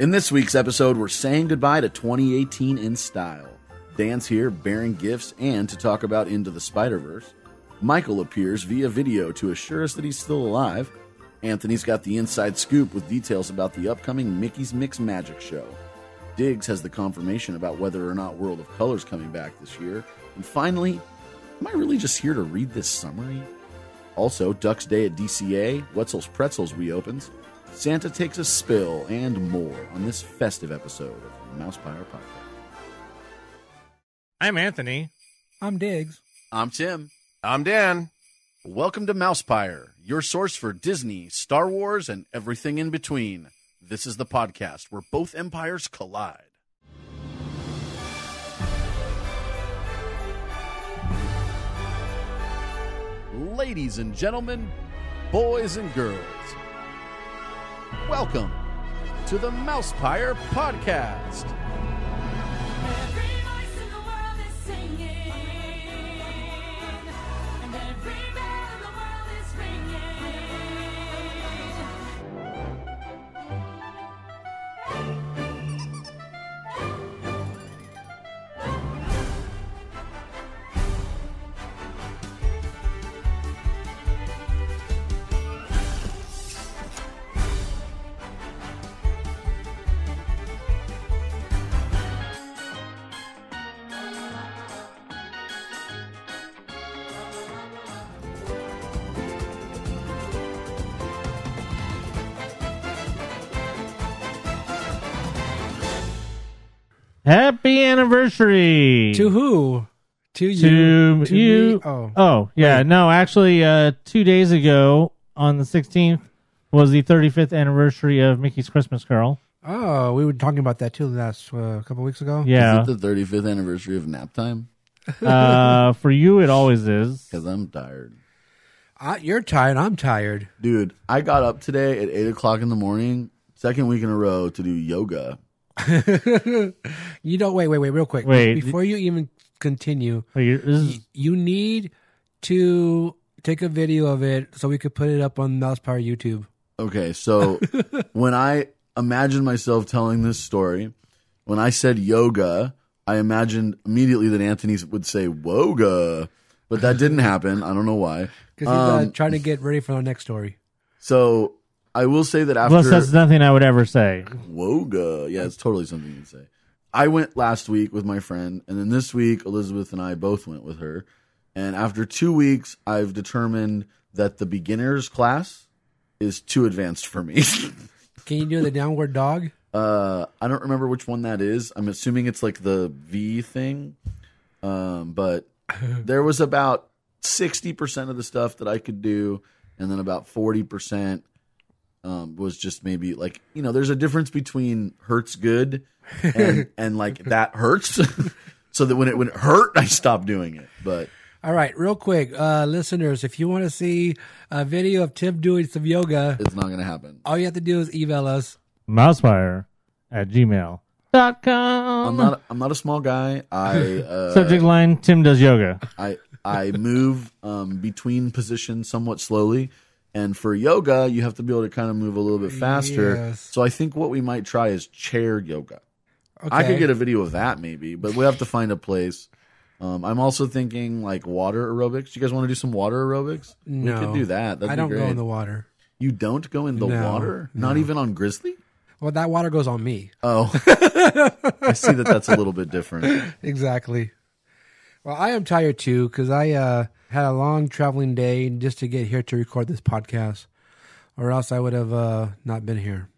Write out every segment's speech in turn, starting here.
In this week's episode, we're saying goodbye to 2018 in style. Dan's here bearing gifts and to talk about Into the Spider-Verse. Michael appears via video to assure us that he's still alive. Anthony's got the inside scoop with details about the upcoming Mickey's Mix Magic Show. Diggs has the confirmation about whether or not World of Color's coming back this year. And finally, am I really just here to read this summary? Also, Ducks Day at DCA, Wetzels Pretzels reopens, Santa takes a spill, and more on this festive episode of MousePIRE Podcast. I'm Anthony. I'm Diggs. I'm Tim. I'm Dan. Welcome to MousePIRE, your source for Disney, Star Wars, and everything in between. This is the podcast where both empires collide. Ladies and gentlemen, boys and girls, welcome to the MousePIRE Podcast. Every voice in the world is singing, and every bell in the world is ringing. Happy anniversary To who? To you? to you. Me? Oh. Oh, yeah. Wait. No, actually, 2 days ago on the 16th was the 35th anniversary of Mickey's Christmas Carol. Oh, we were talking about that too last couple weeks ago. Yeah. Is it the 35th anniversary of nap time? For you, it always is. Because I'm tired. You're tired. I'm tired. Dude, I got up today at 8 o'clock in the morning, second week in a row, to do yoga. You don't. Wait, real quick. Wait. Before you even continue, Wait, this is, you need to take a video of it so we could put it up on MousePIRE YouTube. Okay, so when I imagined myself telling this story, when I said yoga, I imagined immediately that Anthony would say woga, but that didn't happen. I don't know why. Because he's trying to get ready for our next story. So I will say that after plus, that's nothing I would ever say. woga, yeah, it's totally something you'd say. I went last week with my friend, and then this week Elizabeth and I both went with her. And after 2 weeks, I've determined that the beginner's class is too advanced for me. Can you do the downward dog? I don't remember which one that is. I'm assuming it's like the V thing. But there was about 60% of the stuff that I could do, and then about 40% was just maybe like, you know, there's a difference between hurts good and like that hurts. So that when it hurt, I stopped doing it. But All right, real quick, listeners, if you want to see a video of Tim doing some yoga, it's not going to happen. all you have to do is email us. MousePIRE@gmail.com. I'm not a small guy. I Subject line: Tim does yoga. I move between positions somewhat slowly, and for yoga, you have to be able to kind of move a little bit faster. Yes. So I think what we might try is chair yoga. Okay. I could get a video of that maybe, but we have to find a place. I'm also thinking like water aerobics. You guys want to do some water aerobics? No. We could do that. That'd I be don't great. go in the water. You don't go in the No, water? no. Not even on Grizzly? Well, that water goes on me. Oh, I see that that's a little bit different. Exactly. Well, I am tired too because I had a long traveling day just to get here to record this podcast, or else I would have not been here.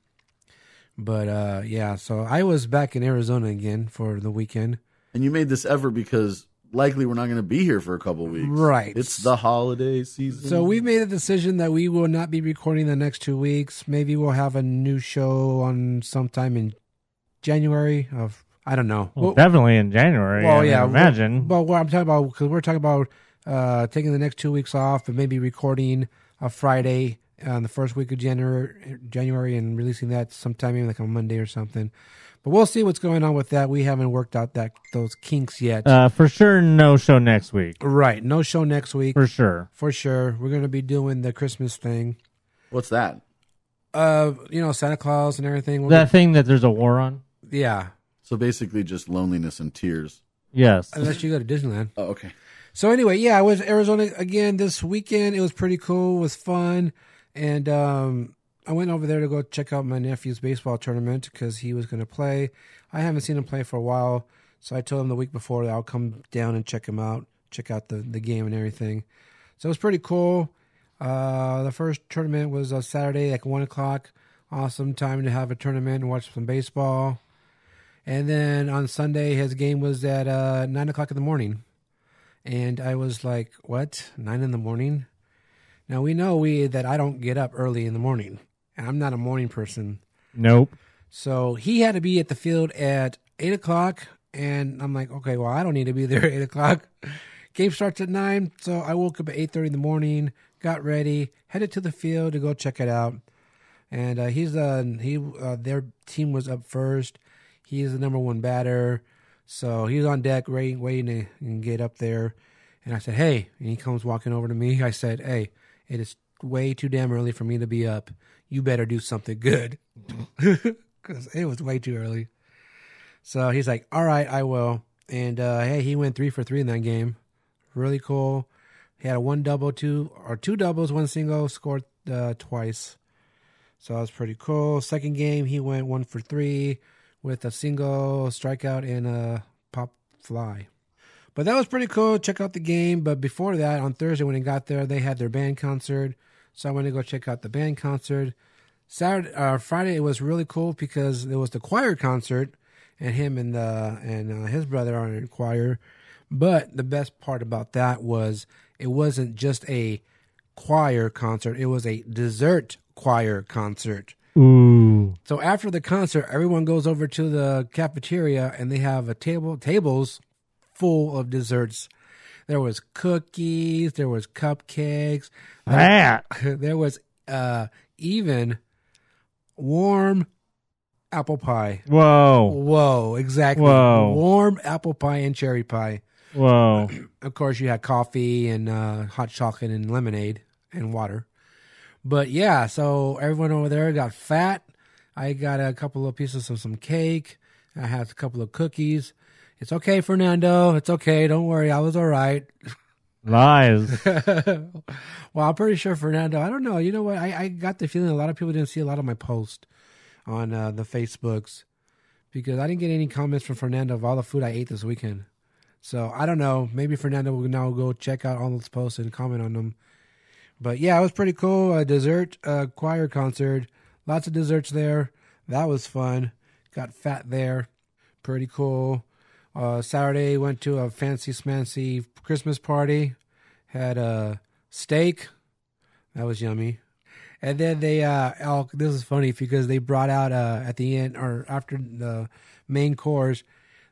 But yeah, so I was back in Arizona again for the weekend. And you made this ever because likely we're not going to be here for a couple weeks. Right. It's the holiday season. So we made a decision that we will not be recording the next 2 weeks. Maybe we'll have a new show on sometime in January of, I don't know. Well, definitely in January. Well, I yeah. would imagine. Well, what I'm talking about, because we're talking about taking the next 2 weeks off and maybe recording a Friday on the first week of January and releasing that sometime maybe like on Monday or something. But we'll see what's going on with that. We haven't worked out those kinks yet. For sure, no show next week. Right. No show next week. For sure. For sure. We're going to be doing the Christmas thing. What's that? Santa Claus and everything. That thing that there's a war on? Yeah. So basically just loneliness and tears. Yes. Unless you go to Disneyland. Oh, okay. So anyway, yeah, I was Arizona again this weekend. It was pretty cool. It was fun. And I went over there to go check out my nephew's baseball tournament because he was going to play. I haven't seen him play for a while. So I told him the week before that I'll come down and check him out, check out the game and everything. So it was pretty cool. The first tournament was Saturday, like 1 o'clock. Awesome time to have a tournament and watch some baseball. And then on Sunday, his game was at 9 o'clock in the morning. And I was like, what? 9 in the morning? Now, we know that I don't get up early in the morning. And I'm not a morning person. Nope. So he had to be at the field at 8 o'clock. And I'm like, okay, well, I don't need to be there at 8 o'clock. Game starts at 9. So I woke up at 8:30 in the morning, got ready, headed to the field to go check it out. And their team was up first. He's the number one batter. So he was on deck waiting to get up there. And I said, hey. And he comes walking over to me. I said, hey, it is way too damn early for me to be up. You better do something good. Because it was way too early. So he's like, all right, I will. And hey, he went 3 for 3 in that game. Really cool. He had two doubles, 1 single, scored twice. So that was pretty cool. Second game, he went 1 for 3 with a single, strikeout, and a pop fly. But that was pretty cool. Check out the game. But before that, on Thursday when I got there, they had their band concert. So I went to go check out the band concert. Friday, it was really cool because it was the choir concert, and him and his brother are in choir. But the best part about that was it wasn't just a choir concert. It was a dessert choir concert. Ooh. So after the concert, everyone goes over to the cafeteria and they have a tables full of desserts. There was cookies, there was cupcakes, there was even warm apple pie. Whoa, Exactly. Whoa. Warm apple pie and cherry pie. Whoa. Of course, you had coffee and hot chocolate and lemonade and water. But yeah, so everyone over there got fat. I got a couple of pieces of some cake. I had a couple of cookies. It's okay, Fernando. It's okay. Don't worry. I was all right. Lies. Well, I'm pretty sure Fernando, I don't know. You know what? I got the feeling a lot of people didn't see a lot of my posts on the Facebooks because I didn't get any comments from Fernando of all the food I ate this weekend. So I don't know. Maybe Fernando will now go check out all those posts and comment on them. But yeah, it was pretty cool. A dessert choir concert. Lots of desserts there. That was fun. Got fat there. Pretty cool. Saturday, went to a fancy smancy Christmas party. Had a steak. That was yummy. And then they, this is funny because they brought out at the end or after the main course,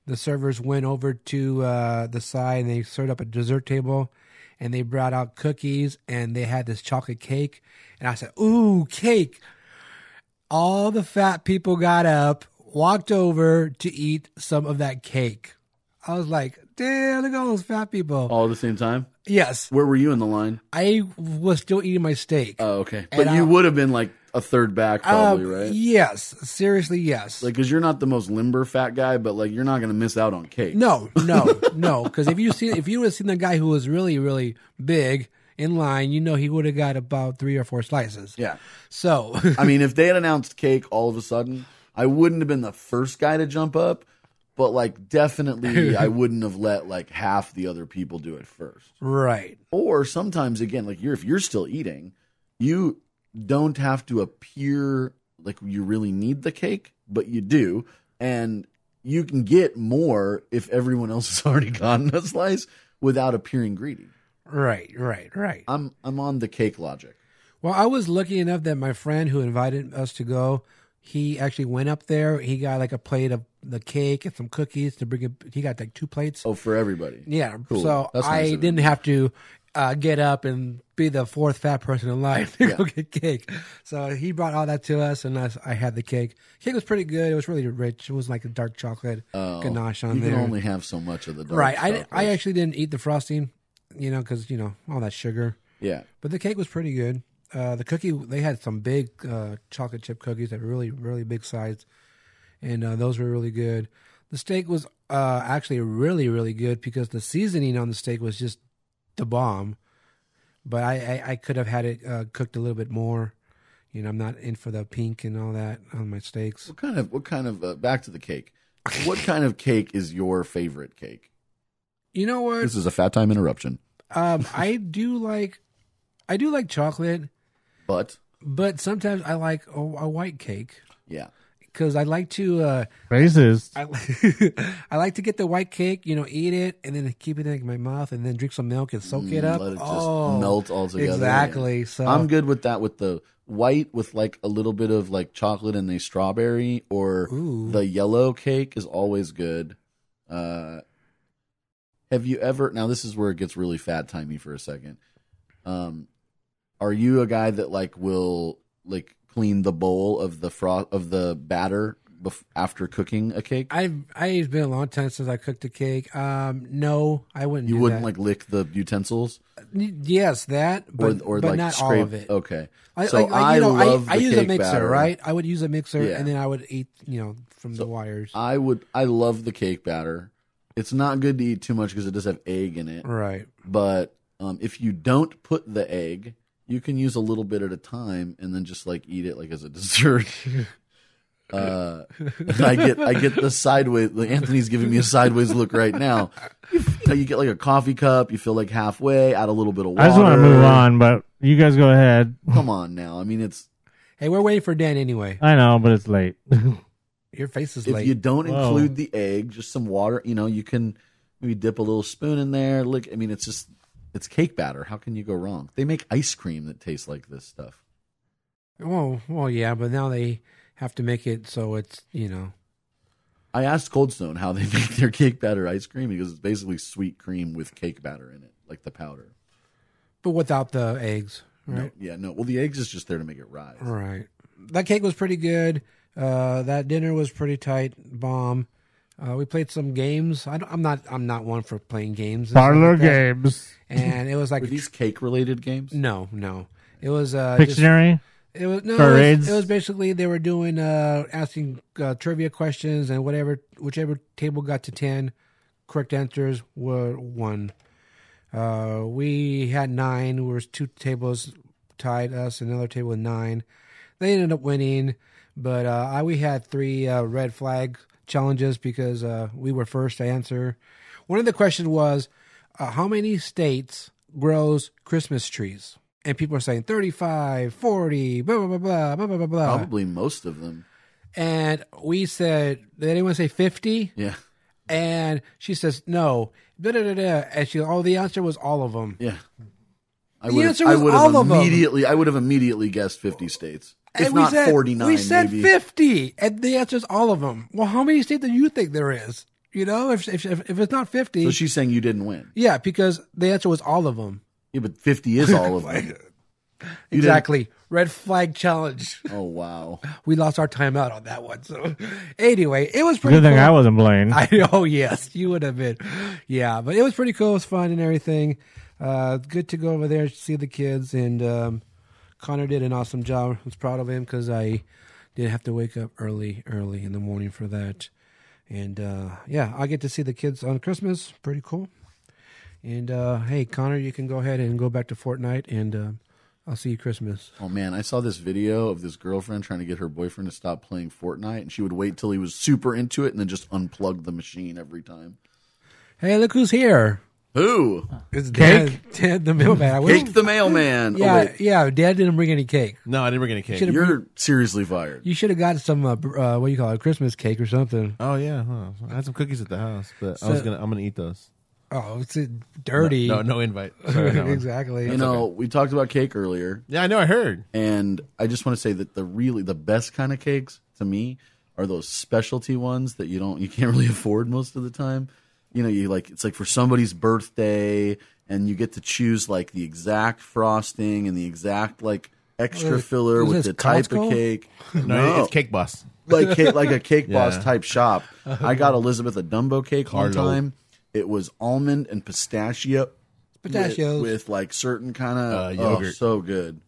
the servers went over to the side and they served up a dessert table. And they brought out cookies, and they had this chocolate cake. And I said, ooh, cake. All the fat people got up, walked over to eat some of that cake. I was like, damn, look at all those fat people. All at the same time? Yes. Where were you in the line? I was still eating my steak. Oh, okay. But you would have been like a third back probably, right? Yes. Seriously, yes. Like, because you're not the most limber fat guy, but like you're not going to miss out on cake. No. Because if you would have seen the guy who was really, really big in line, you know he would have got about 3 or 4 slices. Yeah. So. I mean, if they had announced cake all of a sudden, I wouldn't have been the first guy to jump up. But, like, definitely I wouldn't have let, like, half the other people do it first. Right. Or sometimes, again, like, if you're still eating, you don't have to appear like you really need the cake, but you do. And you can get more if everyone else has already gotten a slice without appeering greedy. Right. I'm on the cake logic. Well, I was lucky enough that my friend who invited us to go, he actually went up there. He got like a plate of the cake and some cookies to bring it. He got like 2 plates. Oh, for everybody. Yeah. Cool. So That's nice I of him. didn't have to get up and be the 4th fat person in line to go get cake. So he brought all that to us, and I had the cake. Cake was pretty good. It was really rich. It was like a dark chocolate ganache on there. You can only have so much of the dark Right. chocolate. I actually didn't eat the frosting, because, all that sugar. Yeah. But the cake was pretty good. The cookie, they had some big chocolate chip cookies that were really, really big size, and those were really good. The steak was actually really, really good because the seasoning on the steak was just the bomb. But I could have had it cooked a little bit more. You know, I'm not in for the pink and all that on my steaks. What kind of back to the cake? What kind of cake is your favorite cake? You know what? This is a fat time interruption. I do like chocolate, But sometimes I like a white cake yeah. because I like to Racist. I like to get the white cake, you know, eat it and then keep it in my mouth and then drink some milk and soak it up. Let it just melt all together. Exactly. Yeah. So I'm good with that, with the white with like a little bit of like chocolate and a strawberry, or the yellow cake is always good. Have you ever, now this is where it gets really fat timey for a second. Are you a guy that like will like clean the bowl of the batter after cooking a cake? It's been a long time since I cooked a cake. No, I wouldn't. You do wouldn't that. like lick the utensils? Yes, that, but or but like not scrape, all of it. Okay. I love the use a cake mixer, batter. right? I would use a mixer, Yeah. and then I would eat, you know, from the wires. I love the cake batter. It's not good to eat too much because it does have egg in it. Right. But if you don't put the egg, you can use a little bit at a time and then just like eat it like as a dessert. I get the sideways. Anthony's giving me a sideways look right now. You get like a coffee cup. You feel like halfway. Add a little bit of water. I just want to move on, but you guys go ahead. Come on now. I mean, it's. Hey, we're waiting for Dan anyway. I know, but it's late. Your face is If late. you don't include the egg, just some water. You know, you can maybe dip a little spoon in there. Look, I mean, it's cake batter. How can you go wrong? They make ice cream that tastes like this stuff. Well, yeah, but now they have to make it so it's, you know. I asked Cold Stone how they make their cake batter ice cream because it's basically sweet cream with cake batter in it, like the powder. But without the eggs, right? No. Well, the eggs is just there to make it rise. Right. That cake was pretty good. That dinner was pretty tight, bomb. We played some games. I'm not one for playing games. and stuff Parlor like that. games. And it was like Were these cake related games? no. It was Pictionary. It was Charades? It was basically they were doing asking trivia questions, and whichever table got to 10 correct answers won. We had 9. There was 2 tables tied us, another table with 9. They ended up winning, but we had 3 red flag challenges because we were first to answer. One of the questions was, how many states grows Christmas trees? And people are saying 35, 40, blah, blah, blah, blah, blah, blah, blah. Probably most of them. And we said, did anyone say 50? Yeah. And she says, no. Da, da, da, da. And the answer was all of them. Yeah. I The answer was all of them. I would have immediately guessed 50 states. If And we not said, 49, we said maybe. 50. And the answer is all of them. Well, how many states do you think there is? You know, if it's not 50. So she's saying you didn't win. Yeah, because the answer was all of them. Yeah, but 50 is all of them. Exactly. Red flag challenge. Oh, wow. We lost our timeout on that one. So anyway, it was pretty Good thing cool. I wasn't playing. Oh, yes, you would have been. Yeah, but it was pretty cool. It was fun and everything. Good to go over there to see the kids. And Connor did an awesome job. I was proud of him because I did have to wake up early in the morning for that. And yeah, I get to see the kids on Christmas. Pretty cool. And hey, Connor, you can go ahead and go back to Fortnite, and I'll see you Christmas. Oh, man. I saw this video of this girlfriend trying to get her boyfriend to stop playing Fortnite, and she would wait till he was super into it and then just unplug the machine every time. Hey, look who's here. Who? It's Dad the mailman. Cake the mailman. Yeah, Oh, wait. yeah. Dad didn't bring any cake. No, I didn't bring any cake. Should've- You're seriously fired. You should have got some what do you call it, a Christmas cake or something. Oh yeah, huh. I had some cookies at the house, but So- I'm gonna eat those. Oh, it's dirty. No invite. Sorry, no one. Exactly. You know, we talked about cake earlier, Yeah, I know. I heard. and I just want to say that the best kind of cakes to me are those specialty ones that you can't really afford most of the time. You know, it's like for somebody's birthday, and you get to choose like the exact frosting and the exact like extra Is filler with this the type Costco? of cake. No, it's Cake Boss. like a cake boss Yeah. type shop. I got Elizabeth a Dumbo cake one Carlo. time. It was almond and pistachio. Pistachios. With like certain kind of Yogurt. so good.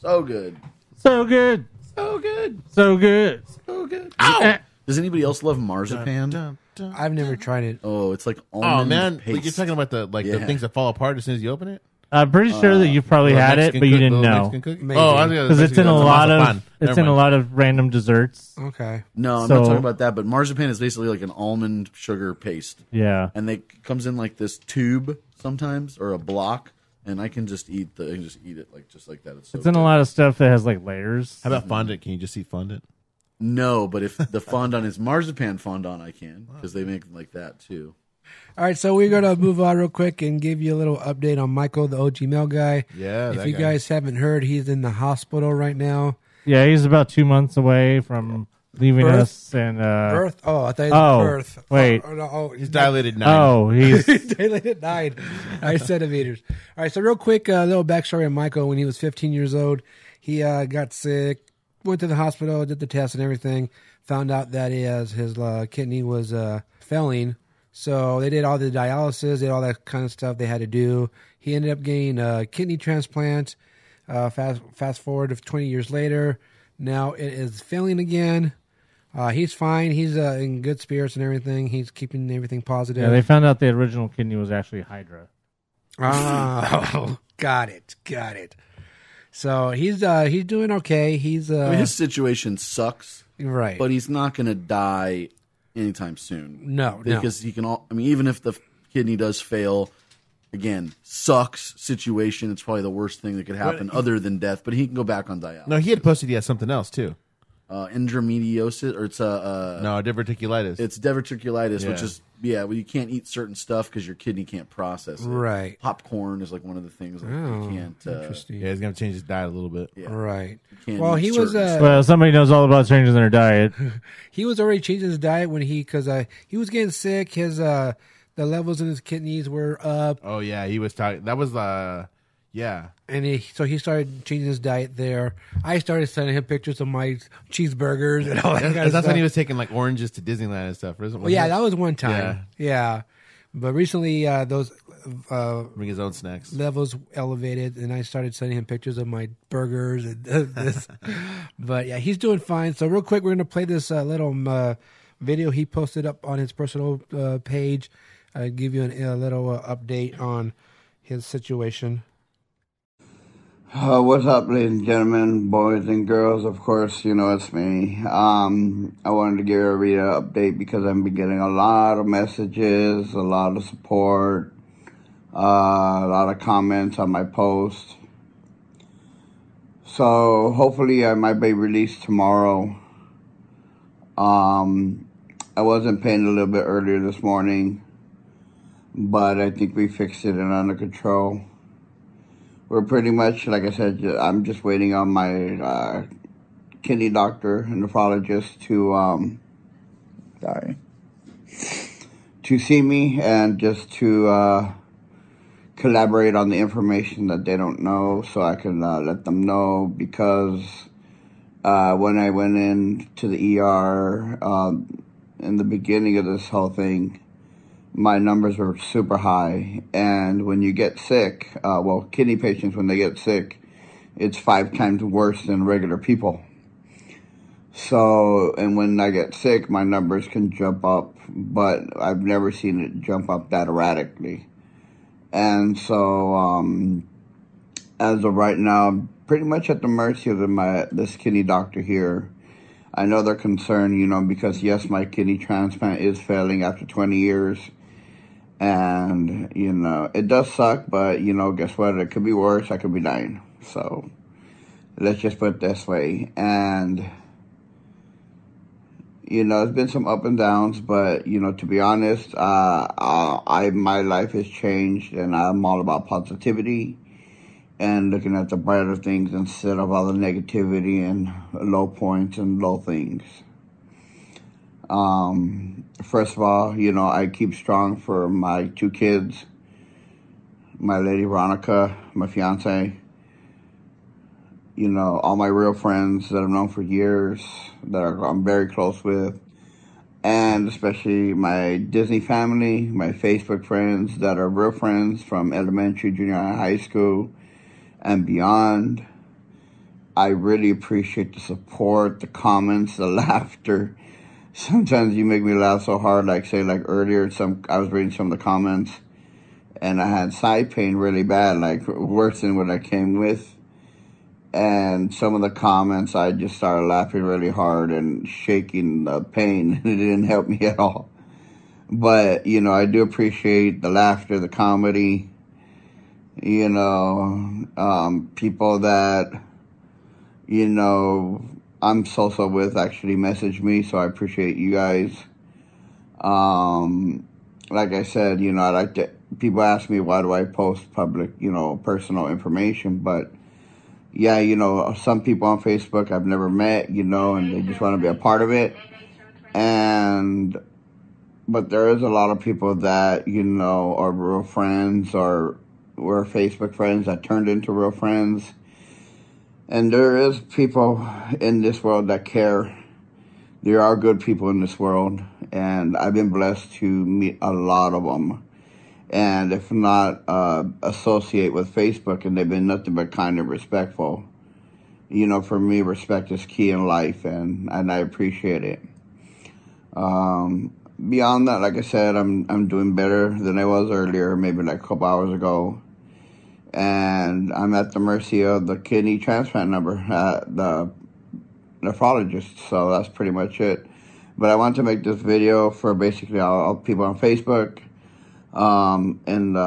So good. So good. So good. So good. So good. Eh. Does anybody else love marzipan? I've never tried it. Oh, it's like Oh almond man, paste. you're talking about the Yeah. things that fall apart as soon as you open it. I'm pretty sure that you've probably Little had it, Mexican but you cook- didn't little know. Mexican cookie? Maybe. Oh, I was gonna- because it's in a Mexican- lot marzipan. of Never it's in a mind. lot of random desserts. Okay. No, I'm So- not talking about that. But marzipan is basically like an almond sugar paste, Yeah. and they comes in like this tube sometimes or a block, and I can just eat it like just like that. It's so It's in a good. lot of stuff that has like layers. How about fondant? Can you just eat fondant? No, but if the fondant is marzipan fondant, I can because they make like that too. All right, so we're going to move on real quick and give you a little update on Michael, the OG mail guy. Yeah, If that you guy. guys haven't heard, he's in the hospital right now. Yeah, he's about 2 months away from leaving Birth? us. And Birth? Oh, I thought he oh, was birth. wait. Oh, no, He's dilated 9. Oh, he's dilated 9 centimeters. All right, so real quick, little backstory on Michael. When he was 15 years old, he got sick, went to the hospital, did the test and everything, found out that his kidney was failing. So they did all the dialysis, did all that kind of stuff they had to do. He ended up getting a kidney transplant. Fast forward of 20 years later, now it is failing again. He's fine. He's in good spirits and everything. He's keeping everything positive. yeah. They found out the original kidney was actually Hydra. Oh, got it. So he's doing okay. He's I mean, his situation sucks, right, but he's not going to die anytime soon. No. because he can. I mean, even if the kidney does fail, again, sucks situation. It's probably the worst thing that could happen other than death. But he can go back on dialysis. No, he had posted he had something else too. Endometriosis, or it's No, diverticulitis. it's diverticulitis, which Yeah. is well, you can't eat certain stuff because your kidney can't process it. Right. Popcorn is like one of the things that Oh, you can't. interesting. yeah, he's gonna change his diet a little bit. Yeah. Right. can't Well, eat he was certain Well, somebody knows all about changing their diet. he was already changing his diet when he was getting sick. His the levels in his kidneys were up, Oh yeah, he was talking. That was yeah. and he started changing his diet there. I started sending him pictures of my cheeseburgers and all that kind of That's stuff. when he was taking like oranges to Disneyland and stuff. Well, yeah, that was one time. Yeah. But recently, those bring his own snacks. levels elevated, and I started sending him pictures of my burgers and this. But yeah, he's doing fine. So real quick, we're going to play this little video he posted up on his personal page. Give you a little update on his situation. What's up, ladies and gentlemen, boys and girls? Of course, you know it's me. I wanted to give everybody an update because I've been getting a lot of messages, a lot of support, a lot of comments on my post. So hopefully I might be released tomorrow. I was in pain a little bit earlier this morning, but I think we fixed it and under control. We're pretty much, like I said, I'm just waiting on my kidney doctor, nephrologist, to see me and just to collaborate on the information that they don't know, so I can let them know. Because when I went in to the ER in the beginning of this whole thing, my numbers were super high. And when you get sick, kidney patients, when they get sick, it's 5 times worse than regular people. So, and when I get sick, my numbers can jump up, but I've never seen it jump up that erratically. And so, as of right now, I'm pretty much at the mercy of this kidney doctor here. I know they're concerned, because yes, my kidney transplant is failing after 20 years. And, it does suck, but, guess what? It could be worse. I could be dying. So let's just put it this way. And, it's been some up and downs, but, to be honest, my life has changed, and I'm all about positivity and looking at the brighter things instead of all the negativity and low points and low things. First of all, I keep strong for my 2 kids, my lady Veronica, my fiance, all my real friends that I've known for years, that I'm very close with, and especially my Disney family, my Facebook friends that are real friends from elementary, junior high, high school, and beyond. I really appreciate the support, the comments, the laughter. Sometimes you make me laugh so hard, like earlier, I was reading some of the comments, and I had side pain really bad, like worse than what I came with. And some of the comments, I just started laughing really hard and shaking the pain. It didn't help me at all. But, I do appreciate the laughter, the comedy, people that, I'm so with actually message me, so I appreciate you guys. Like I said, people ask me why do I post public, personal information, but yeah, some people on Facebook I've never met, and they just want to be a part of it. But there is a lot of people that, are real friends or were Facebook friends that turned into real friends. And there is people in this world that care. There are good people in this world, and I've been blessed to meet a lot of them. And if not associate with Facebook, and they've been nothing but kind and respectful. For me, respect is key in life, and I appreciate it. Beyond that, like I said, I'm doing better than I was earlier, maybe like a couple hours ago. And I'm at the mercy of the kidney transplant number at the nephrologist. So that's pretty much it. But I want to make this video for basically all people on Facebook, and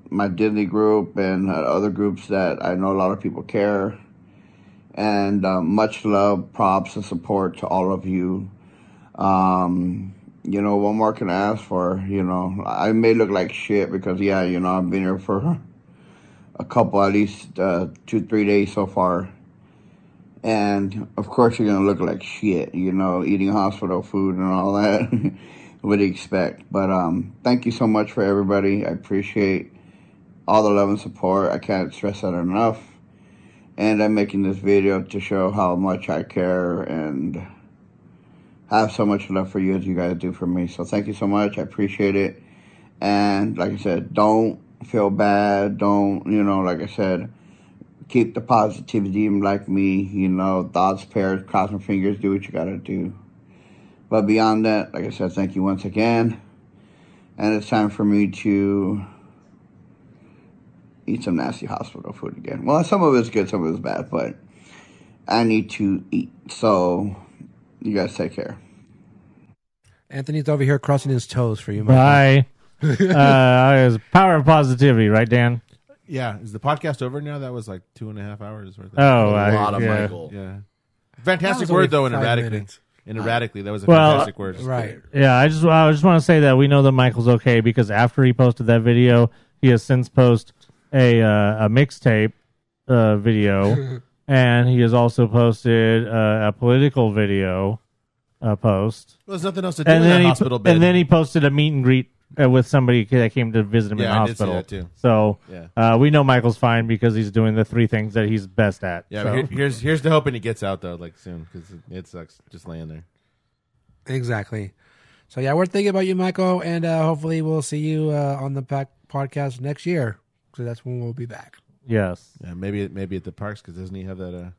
my Disney group and other groups that I know a lot of people care. And much love, props, and support to all of you. What more can I ask for? I may look like shit because, I've been here for a couple, at least 2-3 days so far. And, of course, you're going to look like shit, eating hospital food and all that. What do you expect? But thank you so much for everybody. I appreciate all the love and support. I can't stress that enough. And I'm making this video to show how much I care and have so much love for you as you guys do for me. So thank you so much. I appreciate it. And like I said, don't feel bad. Don't, like I said, keep the positivity like me, thoughts, prayers, cross my fingers, do what you got to do. But beyond that, like I said, thank you once again. And it's time for me to eat some nasty hospital food again. Well, some of it's good, some of it's bad, but I need to eat. So you guys take care. Anthony's over here crossing his toes for you, Michael. Bye. It's power of positivity, right, Dan? Yeah. Is the podcast over now? That was like 2.5 hours worth. Oh, A lot of Michael. Yeah. Fantastic That was word, though, only and 5 erratically. minutes. And erratically, that was a Well, fantastic word. Right. Yeah, I just want to say that we know that Michael's okay because after he posted that video, he has since posted a mixtape video, and he has also posted a political video post. Well, there's nothing else to do in that hospital bed. And then he posted a meet and greet with somebody that came to visit him in the Yeah, I did see hospital. that too. So Yeah. we know Michael's fine because he's doing the 3 things that he's best at. Yeah, so. but here's the hoping he gets out, though, like soon, because it sucks just laying there. Exactly. So, yeah, we're thinking about you, Michael, and hopefully we'll see you on the podcast next year. So that's when we'll be back. Yes. Yeah, maybe at the parks, because doesn't he have that?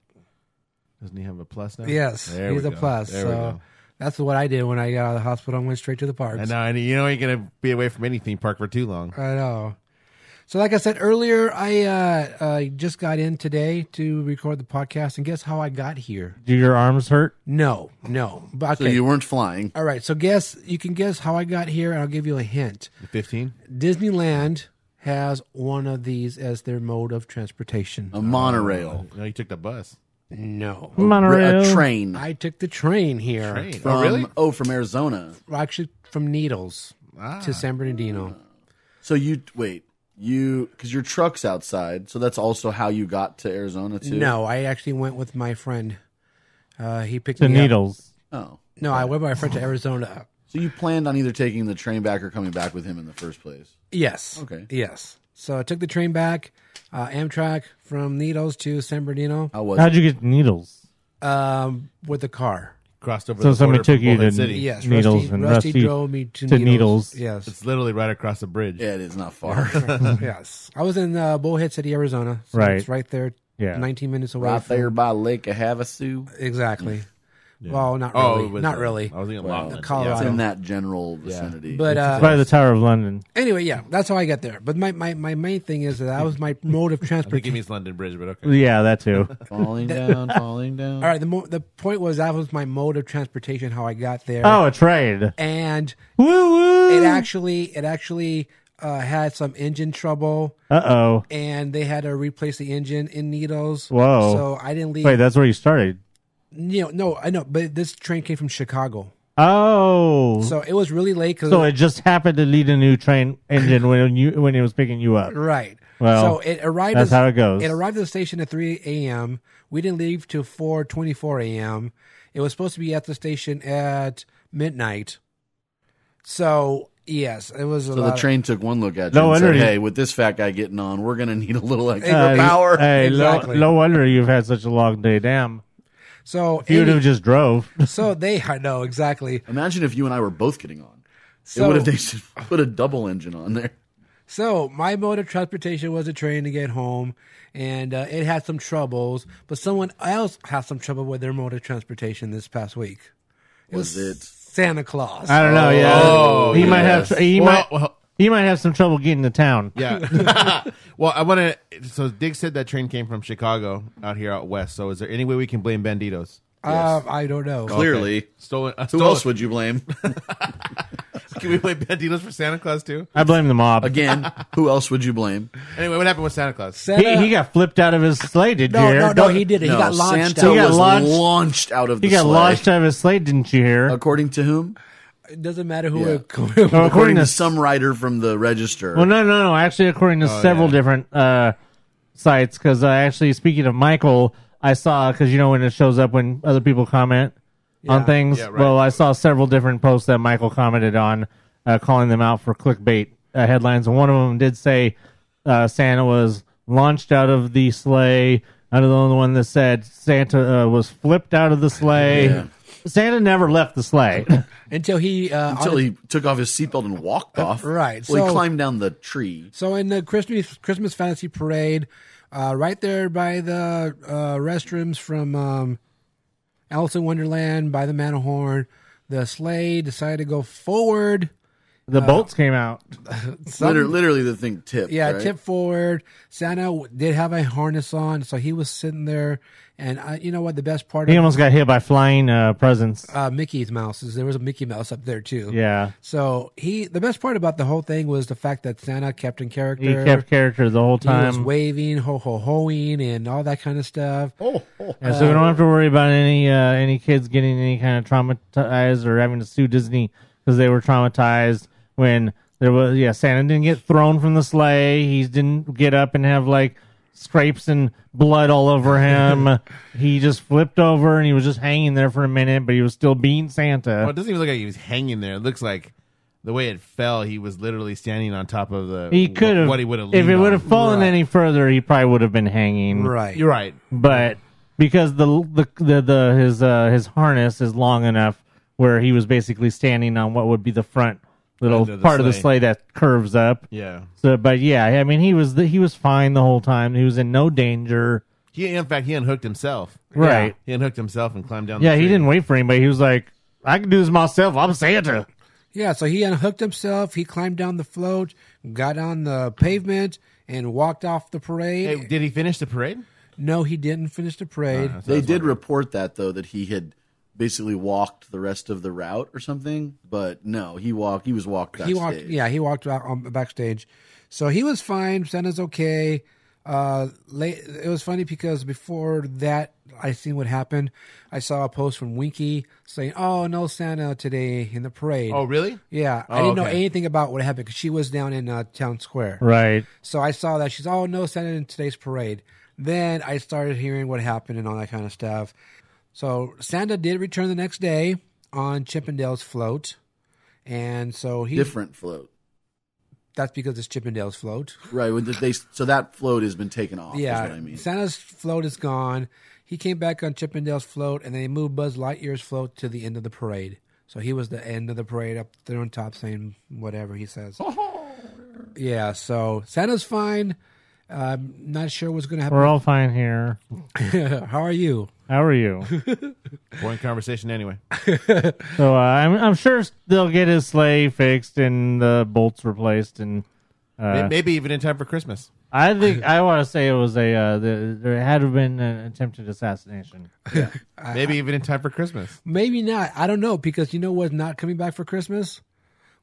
Doesn't he have a plus now? Yes, There he's we a go. plus. There we So go. that's what I did when I got out of the hospital and went straight to the parks. And now you ain't gonna be away from any theme park for too long. I know. So like I said earlier, I just got in today to record the podcast, and guess how I got here? Do your arms hurt? No. But So okay. you weren't flying. All right, so you can guess how I got here, and I'll give you a hint. 15. Disneyland has one of these as their mode of transportation. A monorail. No, you took the bus. No. Monorail. A train. I took the train here. Train. From, Oh, really? From Arizona. Actually, from Needles to San Bernardino. So because your truck's outside, so that's also how you got to Arizona too? No, I actually went with my friend. He picked The me up. needles. Oh. No, I went with my friend to Arizona. So you planned on either taking the train back or coming back with him in the first place? Yes. Okay. Yes. So I took the train back, Amtrak from Needles to San Bernardino How was How'd it? you get needles? with the car. Crossed over So the somebody border took from you Bullhead to- City. Yes, Needles and Rusty drove me to to Needles. Needles. Yes. It's literally right across the bridge. Yeah, it is not far. Yes. I was in Bullhead City, Arizona. So Right. It's right there Yeah. 19 minutes away. Right there by Lake of Havasu. Exactly. Yeah. Well, not Oh, really. it was, Not really. I was thinking Well, Loveland. Colorado. It's in that general vicinity. But It's by the Tower of London. anyway, yeah, that's how I get there. But my main thing is that was my mode of I think he transportation. means London Bridge, but okay. Yeah, that too. falling down, falling down. All right, the point was that was my mode of transportation, how I got there. Oh, a trade. And Woo woo. it actually had some engine trouble, Uh-oh. and they had to replace the engine in Needles. Whoa. So I didn't leave. Wait, that's where you started. No, I know, but this train came from Chicago, Oh. so it was really late. So it just happened to lead a new train engine when it was picking you up. right. Well, so it arrived. that's how it goes. It arrived at the station at 3 a.m. We didn't leave till 4:24 a.m. It was supposed to be at the station at midnight. So yes, it was. So the train took one look at you No and said, wonder you- hey, with this fat guy getting on, we're going to need a little extra power. Hey, Exactly. no wonder you've had such a long day. Damn. So If you would have just drove. so I know exactly. Imagine if you and I were both getting on. So it would have they should put a double engine on there. So my mode of transportation was a train to get home, and it had some troubles. But someone else had some trouble with their mode of transportation this past week. Was it? Santa Claus? I don't know. Yeah. Oh, he might yes. have. He might have some trouble getting to town. Yeah. Well, I want to. So Dig said that train came from Chicago out west. So is there any way we can blame Banditos? I don't know. Clearly. Stolen. Who else would you blame? Can we blame Banditos for Santa Claus too? I blame the mob. Again, who else would you blame? Anyway, what happened with Santa Claus? Santa, He got flipped out of his sleigh, did you hear? no, he didn't. He got launched Santa out. He got was launched- launched out of the He got sleigh. launched out of his sleigh, didn't you hear? According to whom? It doesn't matter who. Yeah. Well, According to some writer from the Register. Well, no. Actually, according to several different sites, because actually, speaking of Michael, I saw, because you know when it shows up when other people comment on things. Yeah, right. Well, I saw several different posts that Michael commented on, calling them out for clickbait headlines, and one of them did say Santa was launched out of the sleigh. Another one that said Santa was flipped out of the sleigh. Yeah. Santa never left the sleigh. until he Until he took off his seatbelt and walked off. right. Well, he So- climbed down the tree. So in the Christmas Fantasy Parade, right there by the restrooms from Alice in Wonderland, by the Matterhorn, the sleigh decided to go forward. The bolts came out. Literally, the thing tipped. Yeah, right? tip forward. Santa did have a harness on, so he was sitting there. And you know what? The best part He of almost got hit by flying presents. Mickey's Mouse is there was a Mickey Mouse up there too. Yeah. So the best part about the whole thing was the fact that Santa kept in character. He kept character the whole He was time. waving, ho ho hoing, and all that kind of stuff. And so we don't have to worry about any kids getting any kind of traumatized or having to sue Disney because they were traumatized when there was Santa didn't get thrown from the sleigh. He didn't get up and have like scrapes and blood all over him. He just flipped over and he was just hanging there for a minute, but he was still being Santa. Well, it doesn't even look like he was hanging there. It looks like the way it fell, he was literally standing on top of the. He could have. What he would have. If it would have fallen Right. any further, he probably would have been hanging. Right. You're right. But because his harness is long enough where he was basically standing on what would be the front little End of the part of the sleigh. sleigh that curves up. Yeah. So, but yeah, I mean, he was fine the whole time. He was in no danger. In fact, he unhooked himself. Right. He unhooked himself and climbed down. Yeah, the he tree. didn't wait for anybody. He was like, I can do this myself. I'm Santa. Yeah, so he unhooked himself. He climbed down the float, got on the pavement, and walked off the parade. Hey, did he finish the parade? No, he didn't finish the parade. They did report that, though, that he had basically walked the rest of the route or something. But no, he was walked backstage. He walked out on backstage. So he was fine. Santa's okay. It was funny because before that, I seen what happened. I saw a post from Winky saying, "Oh, no Santa today in the parade." Oh, really? Yeah, I Oh, didn't know okay. anything about what happened because she was down in Town Square. Right. So I saw that she's, "Oh, no Santa in today's parade." Then I started hearing what happened and all that kind of stuff. So Santa did return the next day on Chippendale's float, and so Different float. that's because it's Chippendale's float. Right. So that float has been taken off, Yeah, is what I mean. Santa's float is gone. He came back on Chippendale's float, and they moved Buzz Lightyear's float to the end of the parade. So he was the end of the parade up there on top saying whatever he says. Yeah, so Santa's fine. I'm not sure what's going to happen. We're all fine here. How are you? How are you? Boring conversation anyway. So I'm sure they'll get his sleigh fixed and the bolts replaced, and Maybe even in time for Christmas. I think I want to say it was there had to have been an attempted assassination. Maybe even in time for Christmas. Maybe not. I don't know, because you know what's not coming back for Christmas?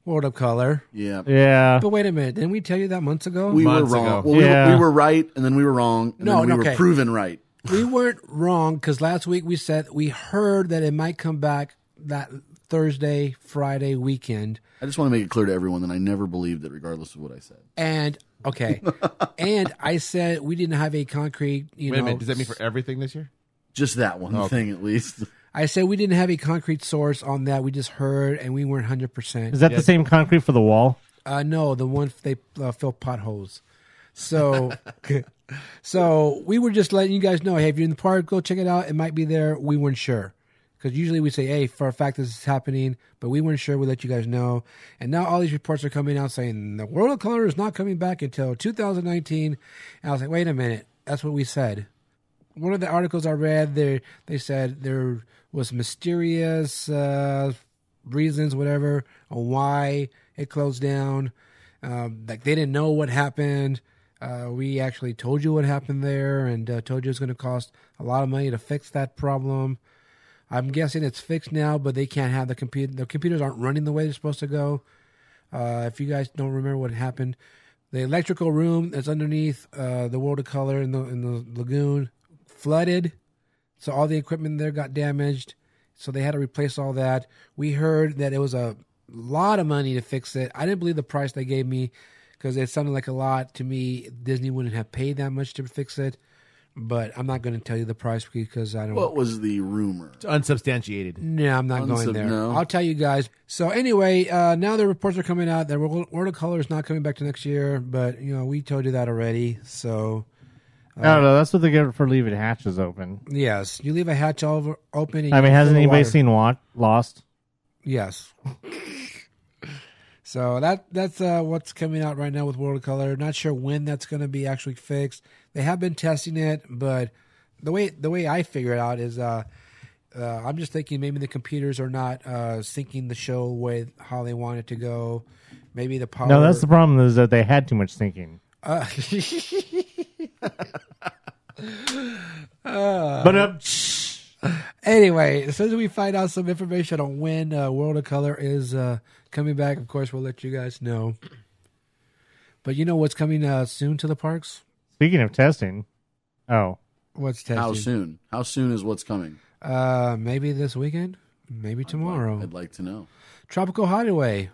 World of Color. Yeah. Yeah. But wait a minute. Didn't we tell you that months ago? We were Months wrong. ago. Well, Yeah. we were right, and then we were wrong, and No, then we okay. were proven right. We weren't wrong, because last week we said we heard that it might come back that Thursday, Friday weekend. I just want to make it clear to everyone that I never believed it, regardless of what I said. And, okay. And I said we didn't have a concrete, Wait a minute. Does that mean for everything this year? Just that one thing, at least. I said we didn't have a concrete source on that. We just heard, and we weren't 100%. Is that the same concrete for the wall? No, the one they fill potholes. So, so we were just letting you guys know, hey, if you're in the park, go check it out. It might be there. We weren't sure, because usually we say, hey, for a fact this is happening, but we weren't sure. We let you guys know, and now all these reports are coming out saying the World of Color is not coming back until 2019. And I was like, wait a minute, that's what we said. One of the articles I read, they said there was mysterious reasons, whatever, on why it closed down. Like they didn't know what happened. We actually told you what happened there, and told you it's going to cost a lot of money to fix that problem. I'm guessing it's fixed now, but they can't have the computer. The computers aren't running the way they're supposed to go. If you guys don't remember what happened, the electrical room that's underneath the World of Color in the lagoon flooded, so all the equipment there got damaged. So they had to replace all that. We heard that it was a lot of money to fix it. I didn't believe the price they gave me, because it sounded like a lot to me. Disney wouldn't have paid that much to fix it, but I'm not going to tell you the price because I don't. What was the rumor? It's unsubstantiated. No, I'm not going there. No. I'll tell you guys. So anyway, now the reports are coming out that World of Color is not coming back to next year, but we told you that already. So I don't know. That's what they get for leaving hatches open. yes, you leave a hatch open. And I mean, you hasn't fill the anybody water. seen Lost? Yes. So that's what's coming out right now with World of Color. Not sure when that's going to be actually fixed. They have been testing it, but the way I figure it out is I'm just thinking maybe the computers are not syncing the show with how they want it to go. Maybe the power. No, that's the problem, is that they had too much thinking. But Anyway, as soon as we find out some information on when World of Color is coming back, of course, we'll let you guys know. But you know what's coming soon to the parks? speaking of testing, What's testing? How soon? How soon is what's coming? Maybe this weekend, maybe tomorrow. I'd like to know. Tropical Hideaway.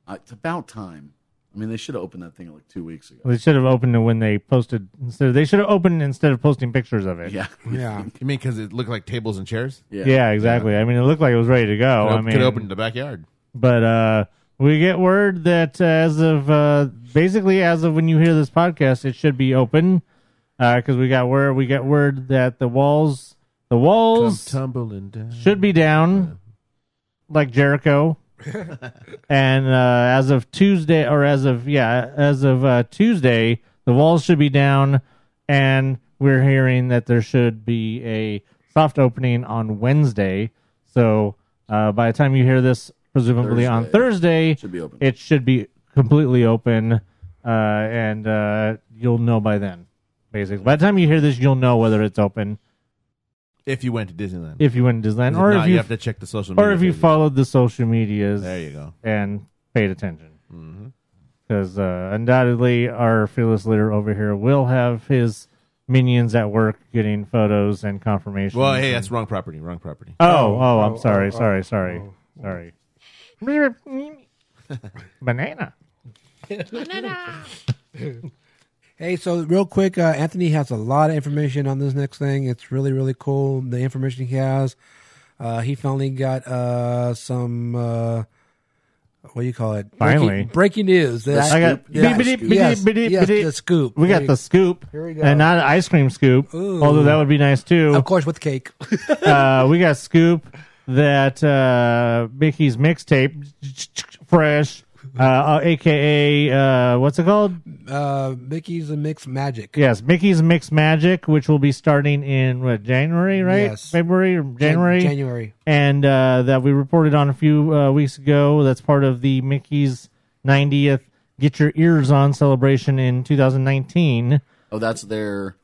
It's about time. I mean, they should have opened that thing like 2 weeks ago. they should have opened it when they posted. They should have opened instead of posting pictures of it. Yeah. Yeah. You mean because it looked like tables and chairs? Yeah, exactly. I mean, it looked like it was ready to go. Could have opened in the backyard. But we get word that as of when you hear this podcast, it should be open, because we get word that the walls Come tumbling down. should be down, like Jericho. And as of Tuesday, Tuesday, the walls should be down, and we're hearing that there should be a soft opening on Wednesday. So by the time you hear this, presumably on Thursday, Should be open. it should be completely open, and you'll know by then. Basically, by the time you hear this, you'll know whether it's open. If you went to Disneyland. If you went to Disneyland, If or not, if you have to check the social media. or if you pages. followed the social medias. There you go. And paid attention. Because undoubtedly our fearless leader over here will have his minions at work getting photos and confirmation. Well, hey, that's wrong property. Wrong property. I'm sorry. Sorry. Banana. Hey, so real quick, Anthony has a lot of information on this next thing. It's really, really cool, the information he has. He finally got some, what do you call it? Finally. Breaking news. I got Yes, the scoop. We got the scoop. Here we go. And not an ice cream scoop, Ooh. although that would be nice too. Of course, with cake. We got scoop that Mickey's mixtape, fresh, AKA, what's it called? Mickey's Mixed Magic. Yes, Mickey's Mixed Magic, which will be starting in, January, right? Yes. February or January? January. And that we reported on a few weeks ago. That's part of the Mickey's 90th Get Your Ears On celebration in 2019. Oh, that's their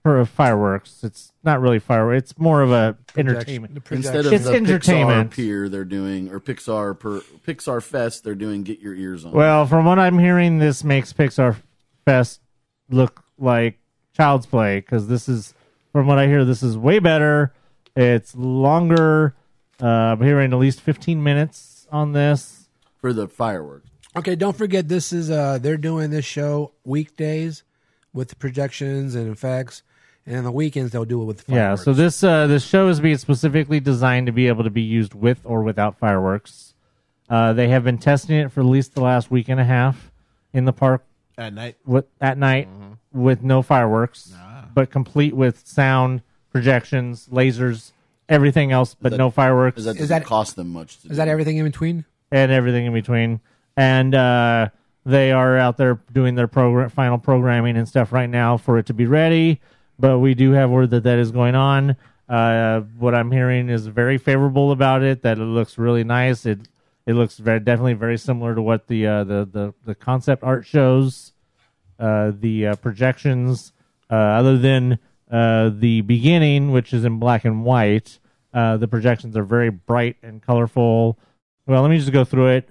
For fireworks. It's not really fireworks. It's more of a entertainment. instead of It's the entertainment. Pixar Pier, they're doing, or Pixar Fest, they're doing Get Your Ears On. Well, from what I'm hearing, this makes Pixar Fest look like Child's Play, because this is, from what I hear, this is way better. It's longer. I'm hearing at least 15 minutes on this. For the fireworks. Okay, don't forget this is they're doing this show weekdays with the projections and effects, and on the weekends they'll do it with fireworks. Yeah, so this show is being specifically designed to be able to be used with or without fireworks. They have been testing it for at least the last week and a half in the park At night. with no fireworks, but complete with sound, projections, lasers, everything else, but no fireworks. Does that cost them much to do? Is that everything in between? And everything in between. And they are out there doing their final programming and stuff right now for it to be ready. But we do have word that is going on. What I'm hearing is very favorable about it, that it looks really nice. It looks definitely very similar to what the concept art shows. The projections, other than the beginning, which is in black and white, the projections are very bright and colorful. Well, let me just go through it.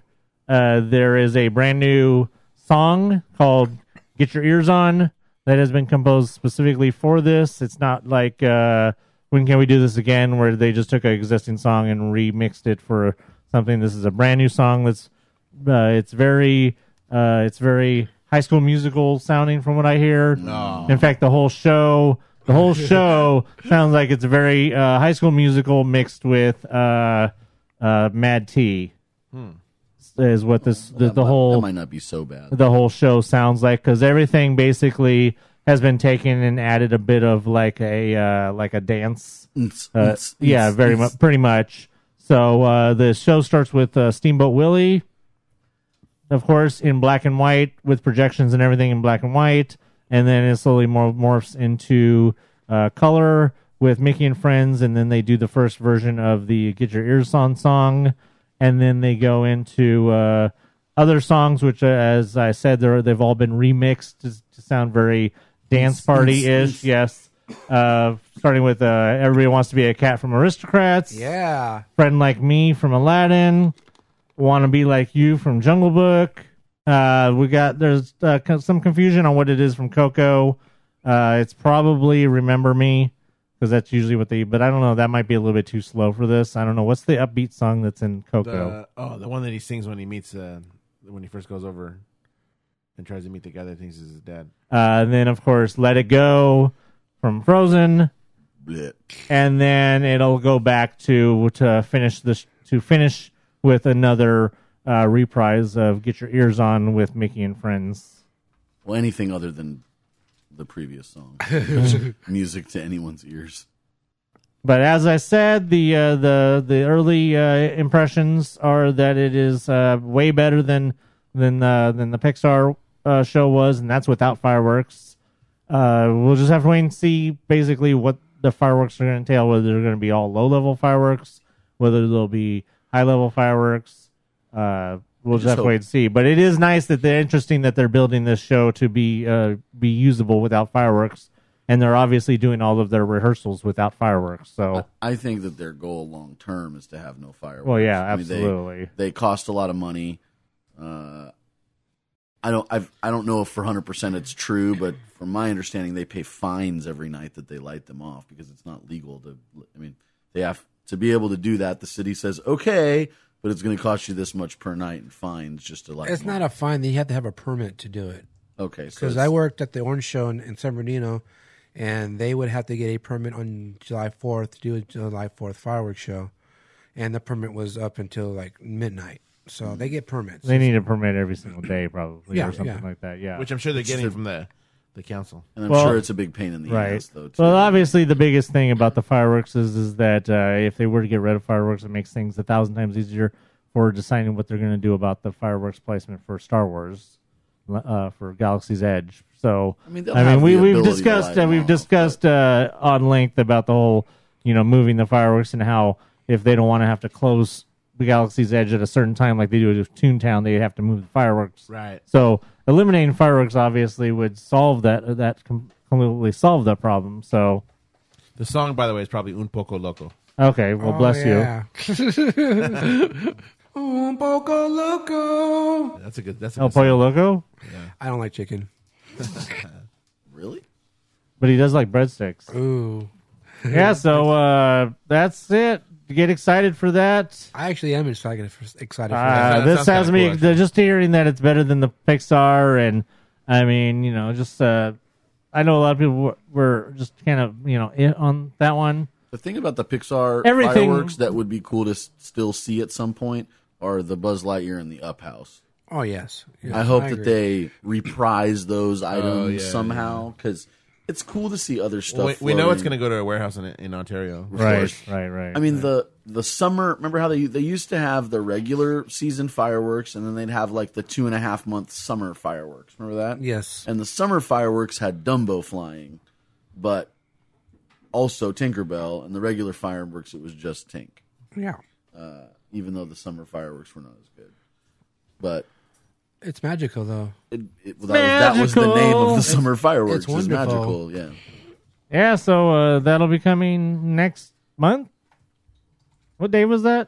There is a brand new song called Get Your Ears On that has been composed specifically for this. It's not like When Can We Do This Again, where they just took an existing song and remixed it for something. This is a brand new song that's it's very High School Musical sounding from what I hear. No. In fact, the whole show sounds like it's very High School Musical mixed with Mad T. Is what the whole that might not be so bad. The whole show sounds like, because everything basically has been taken and added a bit of like a dance. Pretty much. So the show starts with Steamboat Willie, of course, in black and white with projections and everything in black and white, and then it slowly morphs into color with Mickey and Friends, and then they do the first version of the Get Your Ears On song. And then they go into other songs, which, as I said, they've all been remixed to sound very dance party-ish. Yes. Starting with Everybody Wants to Be a Cat from Aristocrats. Yeah. Friend Like Me from Aladdin. Wanna Be Like You from Jungle Book. There's some confusion on what it is from Coco. It's probably Remember Me, because that's usually what but I don't know, that might be a little bit too slow for this. I don't know. What's the upbeat song that's in Coco? The one that he sings when he meets, when he first goes over and tries to meet the guy that thinks is his dad. And then, of course, Let It Go from Frozen. Blech. And then it'll go back to finish with another reprise of Get Your Ears On with Mickey and Friends. Well, anything other than the previous song. Music to anyone's ears. But as I said, the early impressions are that it is way better than the Pixar show was, and that's without fireworks. We'll just have to wait and see basically what the fireworks are going to entail, whether they're going to be all low-level fireworks, whether they'll be high-level fireworks. We'll just have to wait and see. But it is nice that interesting that they're building this show to be usable without fireworks, and they're obviously doing all of their rehearsals without fireworks. So I think that their goal long term is to have no fireworks. Well, yeah, I mean, absolutely. they cost a lot of money. I don't know if for 100% it's true, but from my understanding, they pay fines every night that they light them off because it's not legal to. I mean, they have to be able to do that. The city says okay, but it's going to cost you this much per night in fines just to light. It's them not off. a fine. You have to have a permit to do it. Okay, so Because I worked at the Orange Show in San Bernardino, and they would have to get a permit on July 4th to do a July 4th fireworks show, and the permit was up until like midnight. So they get permits. they need a permit every single day, probably, Yeah, or something yeah. like that. Yeah, Which I'm sure they're getting from the council. and I'm Well, sure it's a big pain in the right. ass, though. Too. Well, obviously, the biggest thing about the fireworks is that if they were to get rid of fireworks, it makes things 1,000 times easier for deciding what they're going to do about the fireworks placement for Star Wars, for Galaxy's Edge. So I mean, they'll have the we've ability to discussed light them we've off, discussed on length about the whole moving the fireworks and how if they don't want to have to close the Galaxy's Edge at a certain time like they do at Toontown, they have to move the fireworks. Right. So eliminating fireworks obviously would solve that completely solve that problem. So The song, by the way, is probably Un Poco Loco. okay, well bless you. Un poco loco. That's a good. That's a El good song. Pollo Loco, I don't like chicken. Really? but he does like breadsticks. Ooh. Yeah, so that's it. Get excited for that. I actually am excited for that. This sounds has kinda me cool, actually. just hearing that it's better than the Pixar, and I mean, just I know a lot of people were just kind of in on that one. The thing about the Pixar Everything- fireworks that would be cool to still see at some point are the Buzz Lightyear and the Up House. Oh, yes. I hope that agree. they reprise those items yeah, somehow because it's cool to see other stuff. We know it's floating. going to go to a warehouse in Ontario. Right. I mean the summer. Remember how they used to have the regular season fireworks, and then they'd have like the 2.5 month summer fireworks. Remember that? Yes. And the summer fireworks had Dumbo flying, but also Tinkerbell. And the regular fireworks, it was just Tink. Yeah. Even though the summer fireworks were not as good, but It's magical, though. that was the name of the summer fireworks. it's It's wonderful. magical. Yeah. Yeah, so that'll be coming next month. What day was that?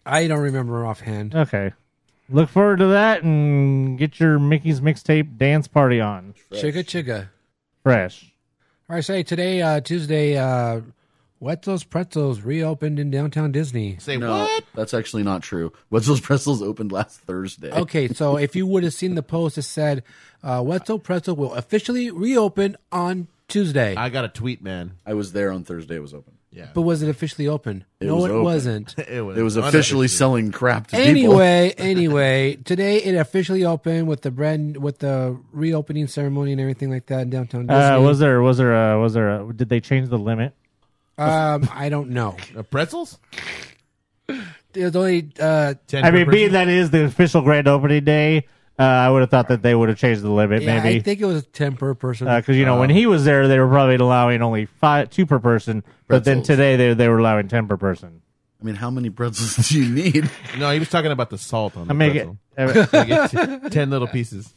I don't remember offhand. Okay. Look forward to that and get your Mickey's Mixtape dance party on. Chigga chigga. Fresh. All right, say today, Tuesday, Wetzels Pretzels reopened in downtown Disney. Say No, what? that's actually not true. Wetzels Pretzels opened last Thursday. Okay, so if you would have seen the post, it said Wetzel Pretzel will officially reopen on Tuesday. I got a tweet, man. I was there on Thursday. It was open. Yeah. But was it officially open? No, was it open. wasn't. It It was officially selling crap to people. Anyway, today it officially opened with the reopening ceremony and everything like that in downtown Disney. Did they change the limit? I don't know. Pretzels? There's only 10 I mean, per being person? that is the official grand opening day, I would have thought that they would have changed the limit, yeah, I maybe. think it was 10 per person. Because, when he was there, they were probably allowing only 2 per person. But then Pretzels. today, they were allowing 10 per person. I mean, how many pretzels do you need? No, he was talking about the salt on the I make it. pretzel. You get 10 little pieces.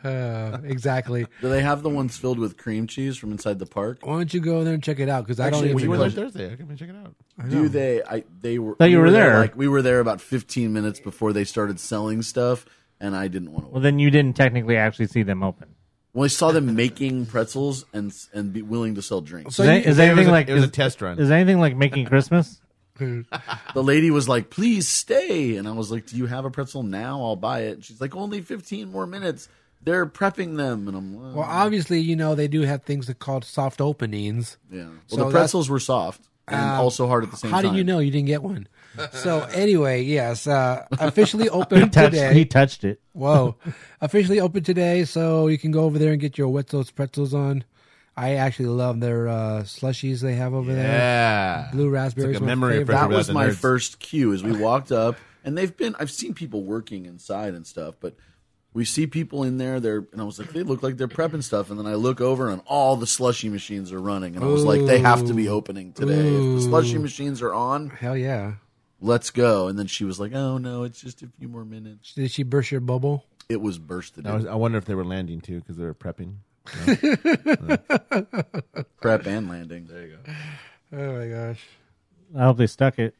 Exactly. Do they have the ones filled with cream cheese from inside the park? Why don't you go there and check it out? Because I Actually, don't we even You were know. there Thursday. I can check it out. Do they? They were. Thought you we were there. Like we were there about 15 minutes before they started selling stuff, and I didn't want to. Well, then you didn't technically actually see them open. Well, I saw them making pretzels and be willing to sell drinks. So Is, you- that- is It anything was a- like it was a is- test run. Is anything like making Christmas? The lady was like, "Please stay," and I was like, "Do you have a pretzel now? I'll buy it." And she's like, "Only 15 more minutes. They're prepping them," and I'm Well, obviously, they do have things that called soft openings. yeah. Well, So the pretzels were soft and also hard at the same How time. did you know you didn't get one? So anyway, yes, officially open He today. touched it. Whoa, officially open today, so you can go over there and get your Wetzels Pretzels on. I actually love their slushies they have over there. Yeah. Blue raspberries. It's like a my memory favorite. refresher That without was the my nerds. first cue as we walked up, and I've seen people working inside and stuff, but we see people in there. And I was like, they look like they're prepping stuff, and then I look over and all the slushy machines are running, and I was like, they have to be opening today. If the slushy machines are on, Hell yeah! let's go. And then she was like, oh no, it's just a few more minutes. Did she burst your bubble? It was bursted. I wonder if they were landing too because they were prepping. Prep and landing. There you go. Oh my gosh! I hope they stuck it.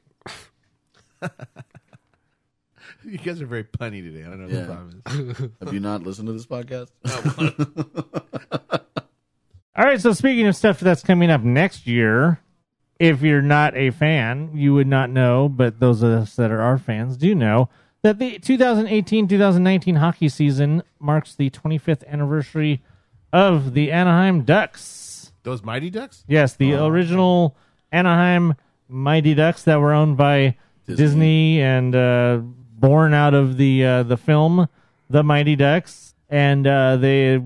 You guys are very punny today. I don't know what Yeah. the problem is. Have you not listened to this podcast? All right, so speaking of stuff that's coming up next year, if you're not a fan, you would not know, but those of us that are our fans do know that the 2018-2019 hockey season marks the 25th anniversary of the Anaheim Ducks. Those Mighty Ducks? Yes, the original Anaheim Mighty Ducks that were owned by Disney and born out of the film The Mighty Ducks, and they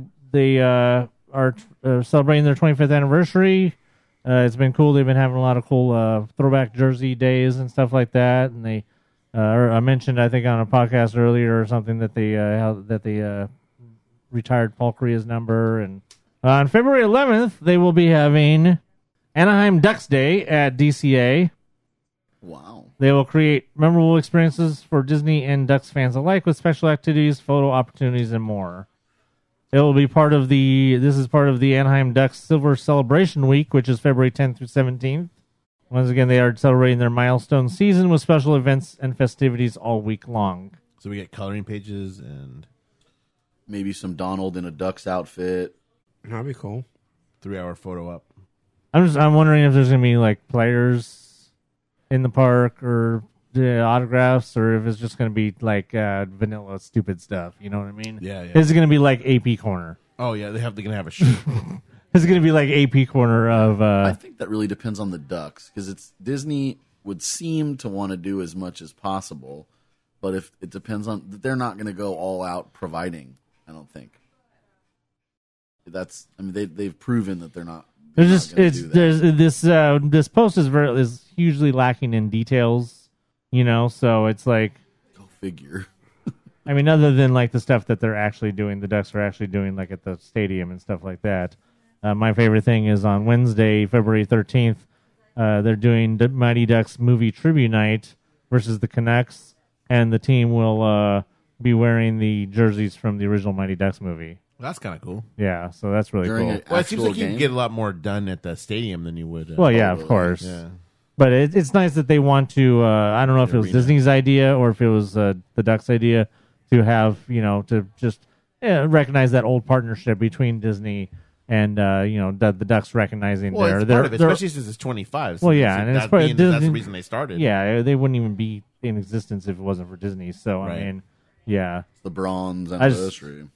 are celebrating their 25th anniversary. It's been cool. They've been having a lot of cool throwback jersey days and stuff like that, and they Or I mentioned, I think, on a podcast earlier or something that they retired Paul Korea's number. And on February 11th, they will be having Anaheim Ducks Day at DCA. Wow. They will create memorable experiences for Disney and Ducks fans alike with special activities, photo opportunities, and more. It will be part of this is part of the Anaheim Ducks Silver Celebration Week, which is February 10th through 17th. Once again, they are celebrating their milestone season with special events and festivities all week long. So we get coloring pages and Maybe some Donald in a Ducks outfit. That'd be cool. 3-hour photo up. I'm wondering if there's going to be like players in the park or autographs, or if it's just going to be like vanilla stupid stuff. You know what I mean? Yeah, yeah. Is it going to be like AP Corner? Oh yeah, they're gonna have a shoot. Is it going to be like AP Corner of? I think that really depends on the Ducks, because it's Disney would seem to want to do as much as possible, but if it depends on, they're not going to go all out providing. I don't think. They've proven that they're not. This post is hugely lacking in details, you know. So it's like, Go figure. I mean, other than like the stuff that they're actually doing, the Ducks are actually doing like at the stadium and stuff like that. My favorite thing is on Wednesday, February 13th, they're doing the Mighty Ducks movie tribute night versus the Canucks, and the team will be wearing the jerseys from the original Mighty Ducks movie. That's kind of cool. Yeah, so that's really During cool. a- Well, it seems Actual like you can game? get a lot more done at the stadium than you would. Well, yeah, of Totally. course. yeah. But it's nice that they want to. I don't know if it was arena. Disney's idea or if it was the Ducks' idea to have, to just recognize that old partnership between Disney and the Ducks recognizing Well, it's their part of it, especially since it's 25. So Well, yeah, and it's that part- being that that's Disney- the reason they started. yeah, they wouldn't even be in existence if it wasn't for Disney. So Right. I mean, yeah, It's the bronze I just- anniversary.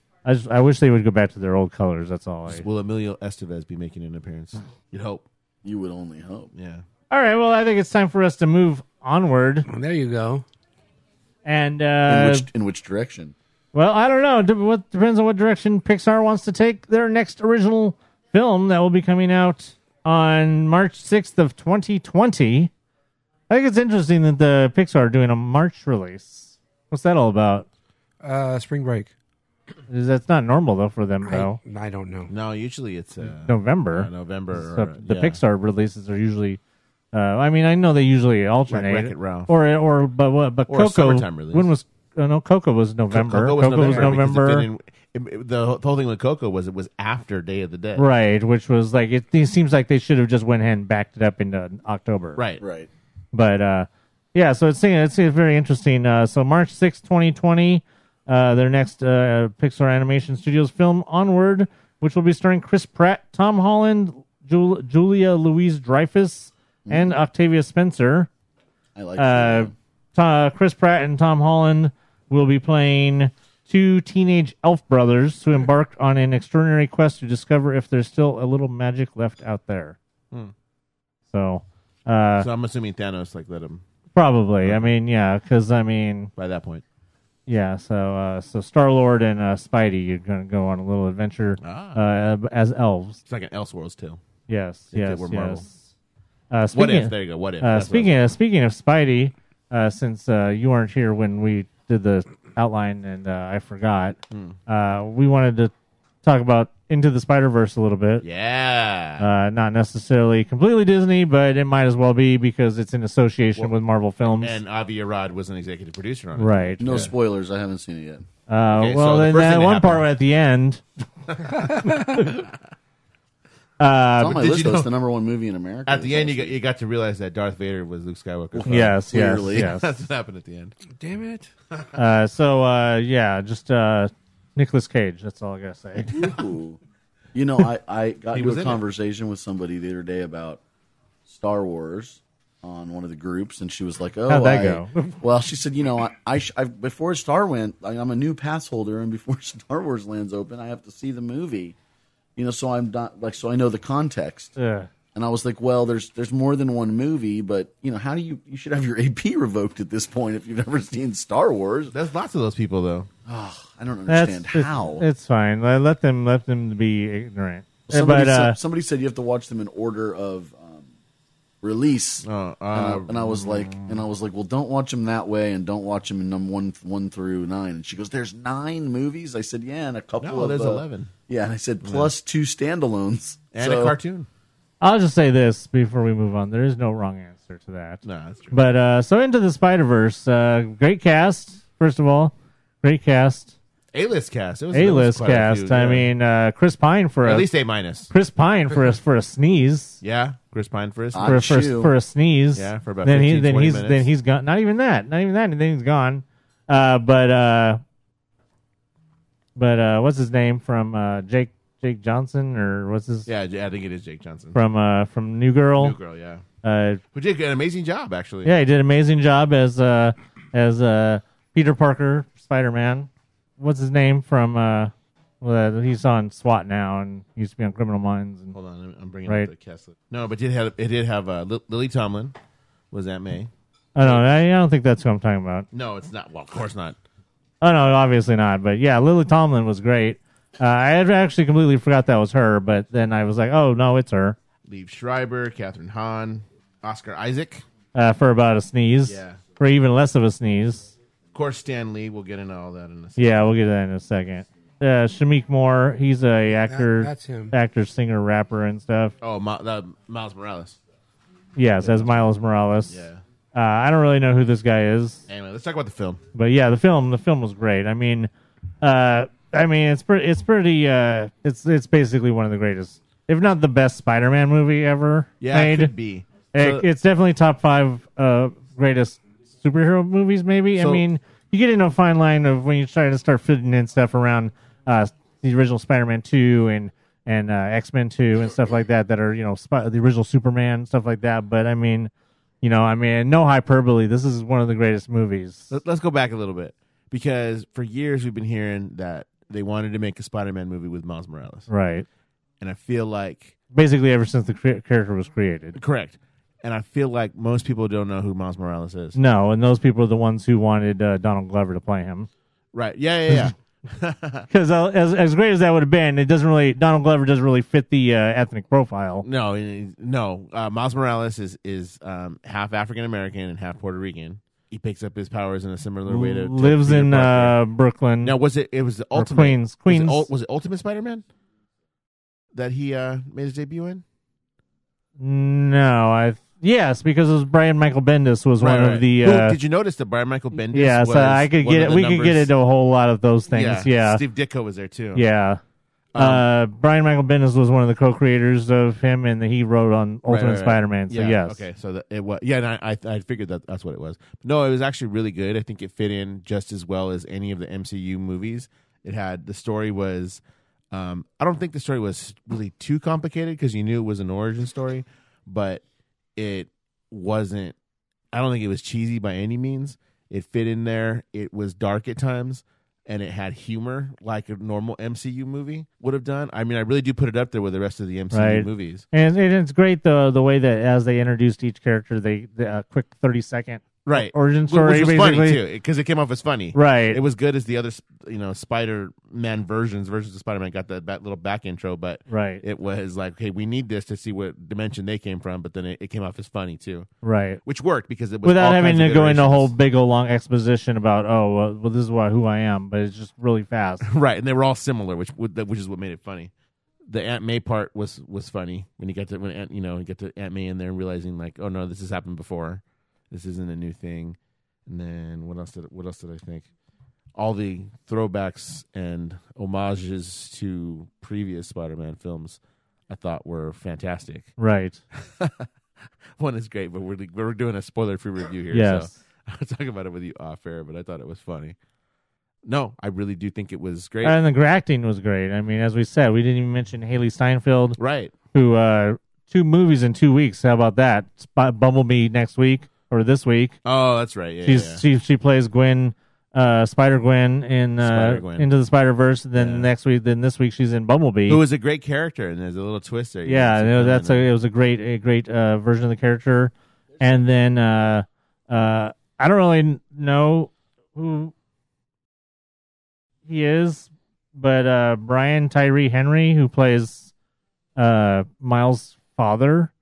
I wish they would go back to their old colors. That's all. Will Emilio Estevez be making an appearance? You'd hope. You would only hope. Yeah. All right, well, I think it's time for us to move onward. Well, there you go. And In which direction? well, I don't know. What depends on what direction Pixar wants to take their next original film that will be coming out on March 6th of 2020. I think it's interesting that the Pixar are doing a March release. What's that all about? Spring break. That's not normal though for them though. I don't know. No, usually it's November. November. So Or, the yeah. Pixar releases are usually. I mean, I know they usually alternate. Wreck-It Ralph. But Or a Coco. summertime release. When was? No, Coco was November. Coco was November. November. because the whole thing with Coco was it was after Day of the Dead. Right, which was like it seems like they should have just went ahead and backed it up into October. Right. Right. But yeah, so it's very interesting. So March 6th, 2020, their next Pixar Animation Studios film, Onward, which will be starring Chris Pratt, Tom Holland, Julia Louis-Dreyfus, and Octavia Spencer. I like that. Chris Pratt and Tom Holland will be playing two teenage elf brothers who embark on an extraordinary quest to discover if there's still a little magic left out there. So, So I'm assuming Thanos let him probably. I mean, yeah, because I mean, by that point. yeah. So Star-Lord and Spidey, you're going to go on a little adventure as elves. It's like an Elseworlds tale. Yes, If it were Marvel. yes. What if? There you go. What if? That's what Speaking of Spidey, since you weren't here when we did the outline and I forgot, we wanted to talk about Into the Spider-Verse a little bit. Yeah. Not necessarily completely Disney, but it might as well be because it's in association with Marvel films. And Avi Arad was an executive producer on it. Right. No spoilers. I haven't seen it yet. Okay, well, so the then first that thing that one part happened- at the end. It's on my did list. you Though. know- It's the number one movie in America. At the this end, last you week. got to realize that Darth Vader was Luke Skywalker. Yes, Clearly. yes. That's what happened at the end. Damn it. Yeah, just Nicolas Cage. That's all I gotta say. Ooh. You know, I got He into was a in it. conversation with somebody the other day about Star Wars on one of the groups, and she was like, "Oh, How'd that go?" Well, she said, "You know, I before Star went, I'm a new pass holder, and before Star Wars lands open, I have to see the movie. You know, so I'm not like so I know the context." Yeah. And I was like, "Well, there's more than one movie, but you know, how do you should have your AP revoked at this point if you've never seen Star Wars?" There's lots of those people, though. I don't understand how. It's fine. Let them be ignorant. Somebody, but somebody said you have to watch them in order of release. Oh, And I was like, well, don't watch them that way, and don't watch them in number 1 through 9. And she goes, "There's 9 movies." I said, "Yeah, and a couple no, of there's 11. Yeah, and I said plus 2 standalones And a cartoon. I'll just say this before we move on. There is no wrong answer to that. No, that's true. But so Into the Spider-Verse, great cast. First of all, great cast. A-list cast. It was A-list quite a cast. few, I yeah. mean, Chris Pine for At a least A-. Chris Pine for a sneeze. Yeah, Chris Pine for his. For a sneeze. Yeah, for about then 15, 20 minutes. Then he's gone. Not even that. And then he's gone. But what's his name from Jake Johnson, or what's his? Yeah, I think it is Jake Johnson From New Girl. New Girl, yeah. Who did an amazing job, actually. Yeah, he did an amazing job as Peter Parker, Spider-Man. What's his name from? He's on SWAT now, and he used to be on Criminal Minds. And, Hold on, I'm bringing Right. up the cast list. No, but it did have Lily Tomlin was Aunt May. I don't think that's who I'm talking about. No, it's not. Well, of course not. Oh no, obviously not. But yeah, Lily Tomlin was great. I had actually completely forgot that was her, but then I was like, oh no, it's her. Liev Schreiber, Catherine Hahn, Oscar Isaac. For about a sneeze. Yeah. For even less of a sneeze. Of course, Stan Lee. We'll get into all that in a second. Yeah, we'll get to that in a second. Shamik Moore, he's a actor, That's him. actor, singer, rapper, and stuff. Oh, Miles Morales. Yes, as Miles Morales. Yeah. I don't really know who this guy is, Anyway, let's talk about the film. but yeah, the film was great. I mean, it's basically one of the greatest, if not the best, Spider-Man movie ever Yeah, made. it could be. It's definitely top 5 greatest superhero movies. Maybe. I So- mean, you get into a fine line of when you try to start fitting in stuff around the original Spider-Man 2 and X-Men 2 and stuff like that are the original Superman, stuff like that. But I mean, no hyperbole. This is one of the greatest movies. Let's go back a little bit, because for years we've been hearing that they wanted to make a Spider-Man movie with Miles Morales, Right. and I feel like Basically, ever since the character was created. correct, and I feel like most people don't know who Miles Morales is. No, and those people are the ones who wanted Donald Glover to play him. Right? Yeah. Because as great as that would have been, Donald Glover doesn't really fit the ethnic profile. No. Miles Morales is half African American and half Puerto Rican. He picks up his powers in a similar way to Lives Peter in Parker. Brooklyn. Now, was it the or Ultimate Queens. Was it Ultimate Spider-Man that he made his debut in? No, yes, because it was Brian Michael Bendis was one of the. Did you notice that Brian Michael Bendis? Yeah, was so I could one get of it. the We could get numbers- into a whole lot of those things. Yeah, Steve Ditko was there too. yeah. Brian Michael Bendis was one of the co-creators of him, and he wrote on Ultimate Right. Spider-Man. So Yeah, yes, okay, so it was. Yeah, and I figured that's what it was. No, it was actually really good. I think it fit in just as well as any of the MCU movies. The story was. I don't think the story was really too complicated because you knew it was an origin story, but it wasn't. I don't think it was cheesy by any means. It fit in there. It was dark at times, and it had humor like a normal MCU movie would have done. I mean, I really do put it up there with the rest of the MCU Right. movies. and it's great the way that as they introduced each character, the quick 30-second Right. origin story, Which was basically. funny too, because it came off as funny. Right. It was good as the other, Spider-Man versions of Spider-Man got that little back intro, but Right. it was like, hey, we need this to see what dimension they came from, but then it came off as funny too, Right. which worked because it was Without all having kinds to of go into a whole iterations. big old long exposition about this is who I am, but it's just really fast. Right, and they were all similar, which is what made it funny. The Aunt May part was funny when you get to Aunt May in there and realizing like, oh no, this has happened before. This isn't a new thing. And then what else did I think? All the throwbacks and homages to previous Spider-Man films, I thought were fantastic. Right. One is great, but we're doing a spoiler-free review here, Yes. so I'll talk about it with you off air. But I thought it was funny. No, I really do think it was great. And the acting was great. I mean, as we said, we didn't even mention Haley Steinfeld, Right. who 2 movies in 2 weeks. How about that? Bumblebee next week or this week. Oh, that's right. Yeah, She plays Gwen, Spider Gwen in Spider-Gwen. Into the Spider-Verse. Then Yeah. this week she's in Bumblebee. Who was a great character, and there's a little twist there. Yeah, it was a great version of the character. And then I don't really know who he is, but Brian Tyree Henry, who plays Miles' father,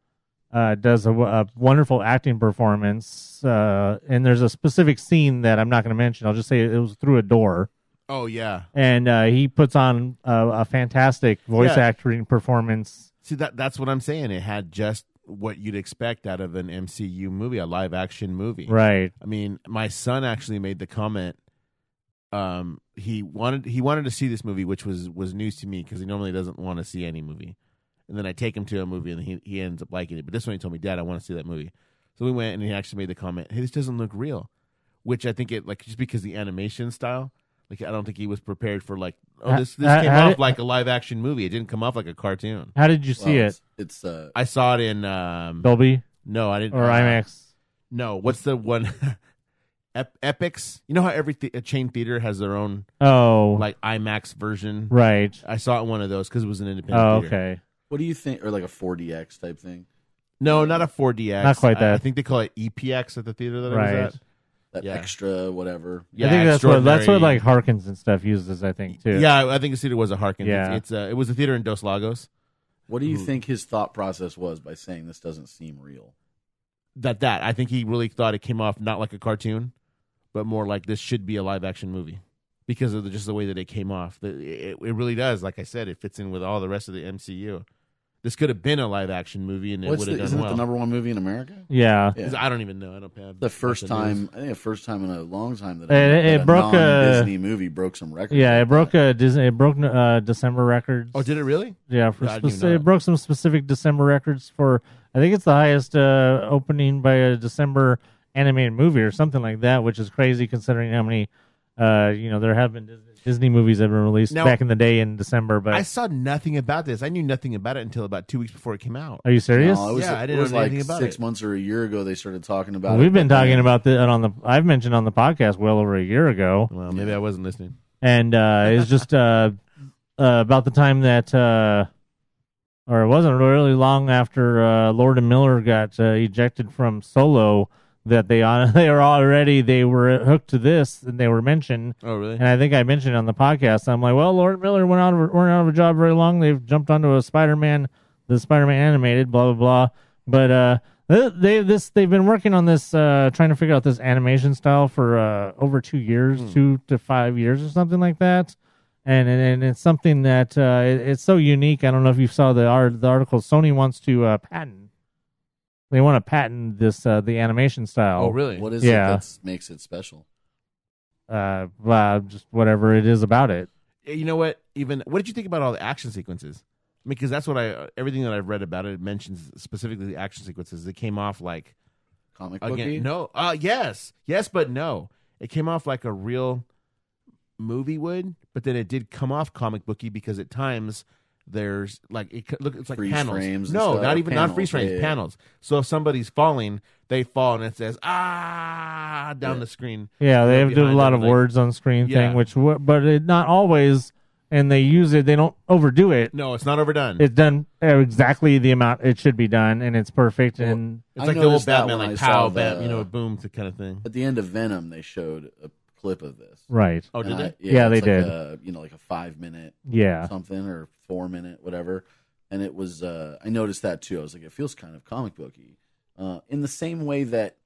does a wonderful acting performance. And there's a specific scene that I'm not going to mention. I'll just say it was through a door. Oh yeah. And he puts on a fantastic voice acting performance. See, that's what I'm saying. It had just what you'd expect out of an MCU movie, a live action movie. Right. I mean, my son actually made the comment. He wanted to see this movie, which was news to me because he normally doesn't want to see any movie. And then I take him to a movie, and he ends up liking it. But this one, he told me, "Dad, I want to see that movie." So we went, and he actually made the comment, "Hey, this doesn't look real," which I think it just because the animation style. Like I don't think he was prepared for this came off like a live action movie. It didn't come off like a cartoon. How did you see it? It's I saw it in Dolby? No, I didn't. Or IMAX? No, what's the one? Epics. You know how every chain theater has their own IMAX version. Right. I saw it in one of those because it was an independent. Oh, theater. okay. What do you think, or like a 4DX type thing? No, not a 4DX. Not quite that. I think they call it EPX at the theater that I was at. That extra whatever. Yeah, I think that's what like Harkins and stuff uses. I think too. Yeah, I think the theater was a Harkins. Yeah. It was a theater in Dos Lagos. What do you think his thought process was by saying this doesn't seem real? That I think he really thought it came off not like a cartoon, but more like this should be a live action movie because of just the way that it came off. It really does. Like I said, it fits in with all the rest of the MCU. This could have been a live action movie, and it would have done isn't well. it the number one movie in America? Yeah. I don't even know. I don't have the first time. I think the first time in a long time that it broke a Disney movie broke some records. Yeah, it broke December records. Oh, did it really? Yeah, it broke some specific December records for. I think it's the highest opening by a December animated movie or something like that, which is crazy considering how many. There have been Disney movies that have been released back in the day in December, but I saw nothing about this. I knew nothing about it until about 2 weeks before it came out. Are you serious? No, I didn't know anything about 6 it. months or a year ago they started talking about it. We've been talking about it I've mentioned on the podcast well over a year ago. Well, maybe I wasn't listening. And it's just about the time that, or it wasn't really long after Lord and Miller got ejected from Solo. That they were hooked to this and they were mentioned. Oh, really? And I think I mentioned it on the podcast. I'm like, well, Lord Miller weren't out of a job very long. They've jumped onto the Spider-Man animated, blah blah blah. But they've been working on this, trying to figure out this animation style for over 2 years, 2 to 5 years or something like that. And it's something that it's so unique. I don't know if you saw the article. Sony wants to patent. They want to patent this the animation style. Oh, really? What is it that makes it special? Just whatever it is about it. You know what? What did you think about all the action sequences? I mean, because that's what everything that I've read about it mentions specifically the action sequences. It came off like comic booky. No, yes, but no. It came off like a real movie would, but then it did come off comic booky because at times. There's it's like freeze panels. Frames No, not not freeze frames, panels. So if somebody's falling, they fall and it says down the screen. Yeah, they have to do a lot of words on screen thing, but not always. And they use it. They don't overdo it. No, it's not overdone. It's done exactly the amount it should be done, and it's perfect. And it's like the old Batman, like pow, bam, boom, kind of thing. At the end of Venom, they showed a clip of this. Right. Oh, did they? Yeah, they did. Like a 5 minute, something or 4 minute, whatever. And it was. I noticed that too. I was like, it feels kind of comic booky, in the same way that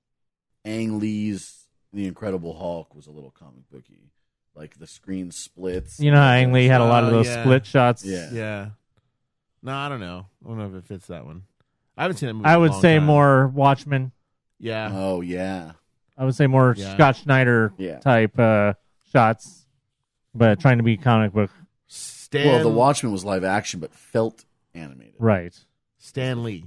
Ang Lee's The Incredible Hulk was a little comic booky. Like the screen splits. You know how Ang Lee had a lot of those split shots. Yeah. No, I don't know. I don't know if it fits that one. I haven't seen that movie. I would say more Watchmen. Yeah. Oh yeah. I would say more Scott Schneider type shots, but trying to be comic book. Well, The Watchmen was live action, but felt animated. Right. Stan Lee.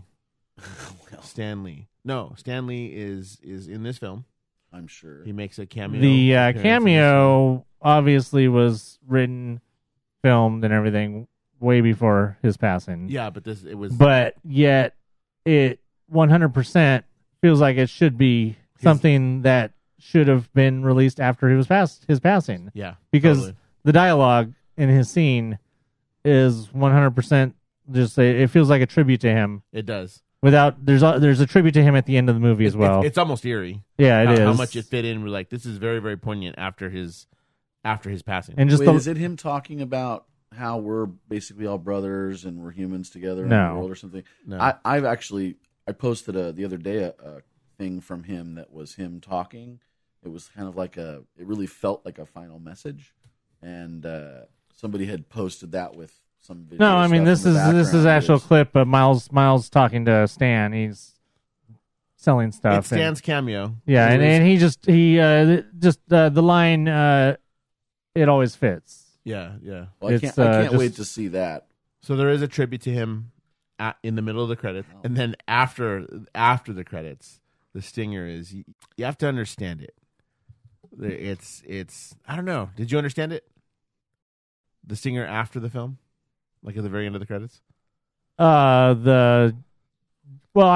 Stan Lee. No, Stan Lee is in this film. I'm sure he makes a cameo. The cameo obviously was written, filmed, and everything way before his passing. Yeah, but it was. But yet, it 100% feels like it should be something that should have been released after his passing. Yeah, because the dialogue in his scene is 100% just. It feels like a tribute to him. It does. There's a tribute to him at the end of the movie as well. It's almost eerie. Yeah, it is. How much it fit in. We're like, this is very, very poignant after his passing. And just is it him talking about how we're basically all brothers and we're humans together in the world or something? No. I I posted the other day a thing from him that was him talking. It was kind of like it really felt like a final message, and somebody had posted that with some video. No, I mean this is actual clip of Miles talking to Stan. He's selling stuff. It's Stan's cameo. Yeah, and he just the line it always fits. Yeah. Well, I can't wait to see that. So there is a tribute to him in the middle of the credits, and then after the credits, the stinger is you have to understand it. It's I don't know. Did you understand it? The stinger after the film, like at the very end of the credits. I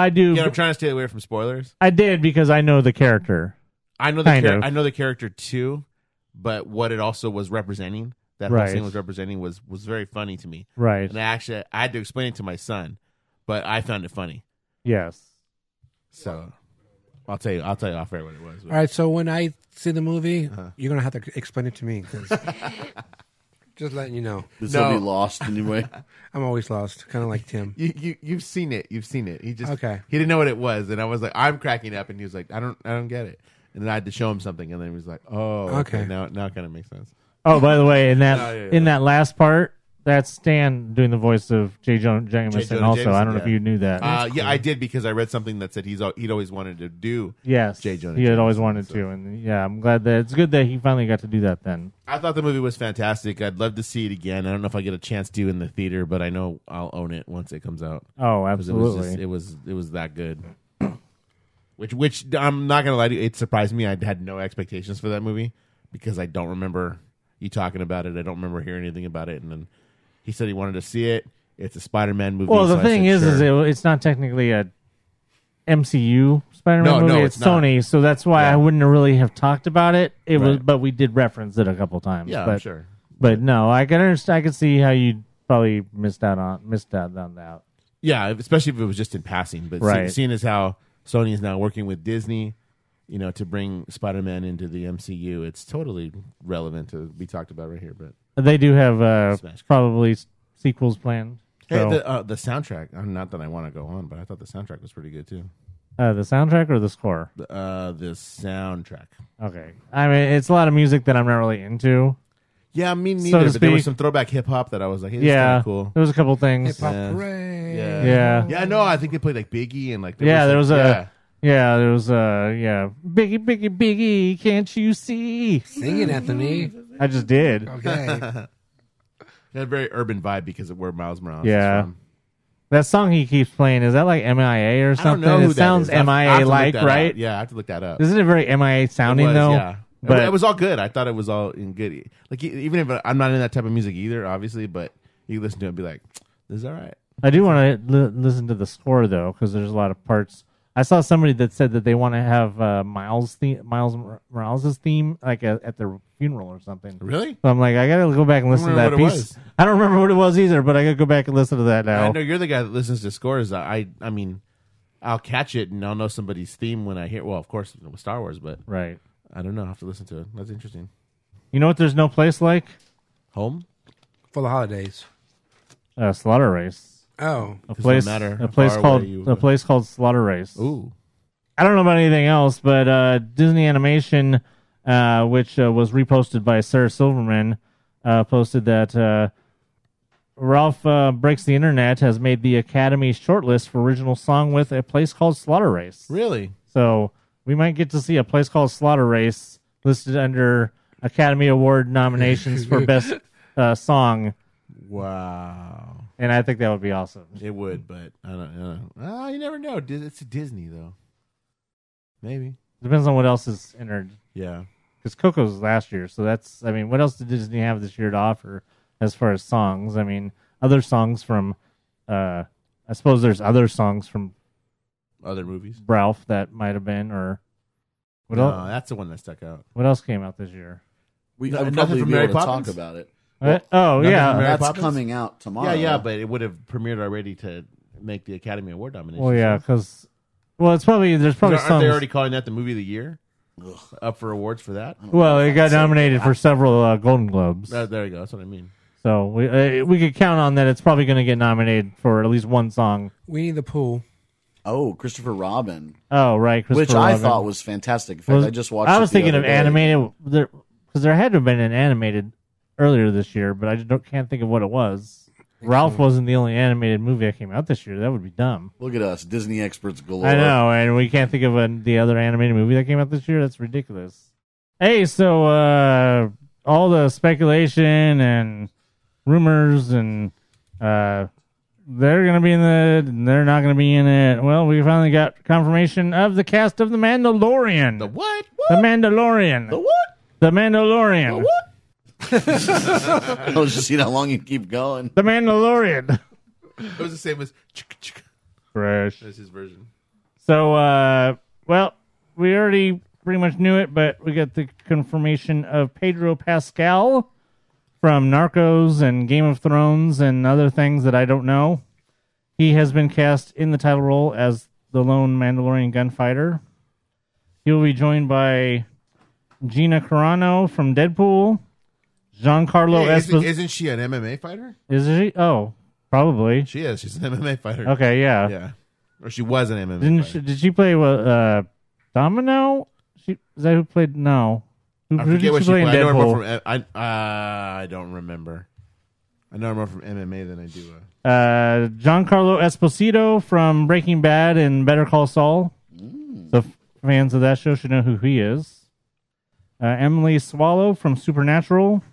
do. Yeah, I'm trying to stay away from spoilers. I did because I know the character. I know the character too, but what it also was representing, that whole scene was representing, was very funny to me. Right. And I had to explain it to my son, but I found it funny. Yes. So I'll tell you off air what it was. All right, so when I see the movie, you're gonna have to explain it to me. 'Cause just letting you know. This will be lost anyway. I'm always lost, kind of like Tim. You've seen it. He just Okay. He didn't know what it was, and I was like, I'm cracking up, and he was like, I don't get it. And then I had to show him something, and then he was like, oh, okay. Now it kind of makes sense. Oh, by the way, in that last part, that's Stan doing the voice of J. Jonah Jameson. Also, I don't know if you knew that. Yeah, I did because I read something that said he'd always wanted to do. Yes, J. Jonah. He had always wanted to, and yeah, I'm glad that it's good that he finally got to do that. Then I thought the movie was fantastic. I'd love to see it again. I don't know if I get a chance to in the theater, but I know I'll own it once it comes out. Oh, absolutely. It was that good. Which I'm not gonna lie to you, it surprised me. I had no expectations for that movie because I don't remember you talking about it. I don't remember hearing anything about it, and then he said he wanted to see it. It's a Spider-Man movie. Well, the thing is sure. it's not technically a MCU Spider-Man movie. No, it's Sony, so that's why I wouldn't really have talked about it. It was, but we did reference it a couple times. Yeah, but, I'm sure. But no, I can understand. I can see how you probably missed out on that. Yeah, especially if it was just in passing. But seeing as how Sony is now working with Disney, to bring Spider-Man into the MCU, it's totally relevant to be talked about right here. But they do have probably sequels planned. Hey, so. the soundtrack. Not that I want to go on, but I thought the soundtrack was pretty good too. The soundtrack or the score? The soundtrack. Okay, I mean it's a lot of music that I'm not really into. Yeah, me neither. But there was some throwback hip hop that I was like, hey, this is kind of cool. There was a couple things. Hip hop parade. Yeah. No, I think they played like Biggie and like. There was Biggie, Biggie, Biggie, can't you see? Sing it, Anthony. I just did. Okay. It had a very urban vibe because of where Miles Morales is from. That song he keeps playing, is that like MIA or something? I don't know who it sounds MIA-like, right? Yeah, I have to look that up. Isn't it very MIA sounding, though? Yeah. But it was all good. I thought it was all in good. Like, even if I'm not in that type of music either, obviously, but you listen to it and be like, this is all right. I do want to listen to the score, though, because there's a lot of parts. I saw somebody that said that they want to have Miles Morales' theme like at their funeral or something. Really? So I'm like, I gotta go back and listen to that piece. I don't remember what it was either, but I gotta go back and listen to that now. I know you're the guy that listens to scores. I mean, I'll catch it and I'll know somebody's theme when I hear. Well, of course, with Star Wars, but right. I don't know. I have to listen to it. That's interesting. You know what? There's no place like home for the holidays. Slaughter Race. Oh, a place called Slaughter Race. Ooh, I don't know about anything else, but Disney Animation, which was reposted by Sarah Silverman, posted that Ralph Breaks the Internet has made the Academy shortlist for original song with A Place Called Slaughter Race. Really? So we might get to see A Place Called Slaughter Race listed under Academy Award nominations for Best Song. Wow. And I think that would be awesome. It would, but I don't know. You never know. It's a Disney, though. Maybe. Depends on what else is entered. Yeah. Because Coco's last year, so that's, I mean, what else did Disney have this year to offer as far as songs? I mean, other songs from, I suppose there's other songs from other movies. Ralph that might have been, or what else? That's the one that stuck out. What else came out this year? I would probably be able to talk about it. That's coming out tomorrow. Yeah, but it would have premiered already to make the Academy Award nomination. Well, yeah, because there's probably aren't songs. They already calling that the movie of the year? Ugh. Up for awards for that? Well, it got nominated for several Golden Globes. There you go. That's what I mean. So we could count on that. It's probably going to get nominated for at least one song. Winnie the Pooh. Oh, Christopher Robin, Oh, right, which Christopher I Robin. thought was fantastic. In fact, I just watched. I was it the thinking other of day. animated because there had to have been an animated earlier this year, but I just can't think of what it was. Ralph wasn't the only animated movie that came out this year. That would be dumb. Look at us, Disney experts galore. I know, and we can't think of the other animated movie that came out this year. That's ridiculous. Hey, so all the speculation and rumors and they're going to be in it, and they're not going to be in it. Well, we finally got confirmation of the cast of The Mandalorian. The what? The Mandalorian. The what? The Mandalorian. I was just seeing how long you keep going. The Mandalorian. It was the same as Fresh. That's his version. So, well, we already pretty much knew it, but we got the confirmation of Pedro Pascal from Narcos and Game of Thrones and other things that I don't know. He has been cast in the title role as the lone Mandalorian gunfighter. He will be joined by Gina Carano from Deadpool, Giancarlo Esposito. Isn't she an MMA fighter? Is she? Oh, probably. She is. She's an MMA fighter. Okay, yeah. Yeah. Or she was an MMA fighter. Did she play Domino? Is that who played? No. Who I did forget what she play played. in I know her Deadpool? more from. I don't remember. I know her more from MMA than I do. Giancarlo Esposito from Breaking Bad and Better Call Saul. So fans of that show should know who he is. Emily Swallow from Supernatural.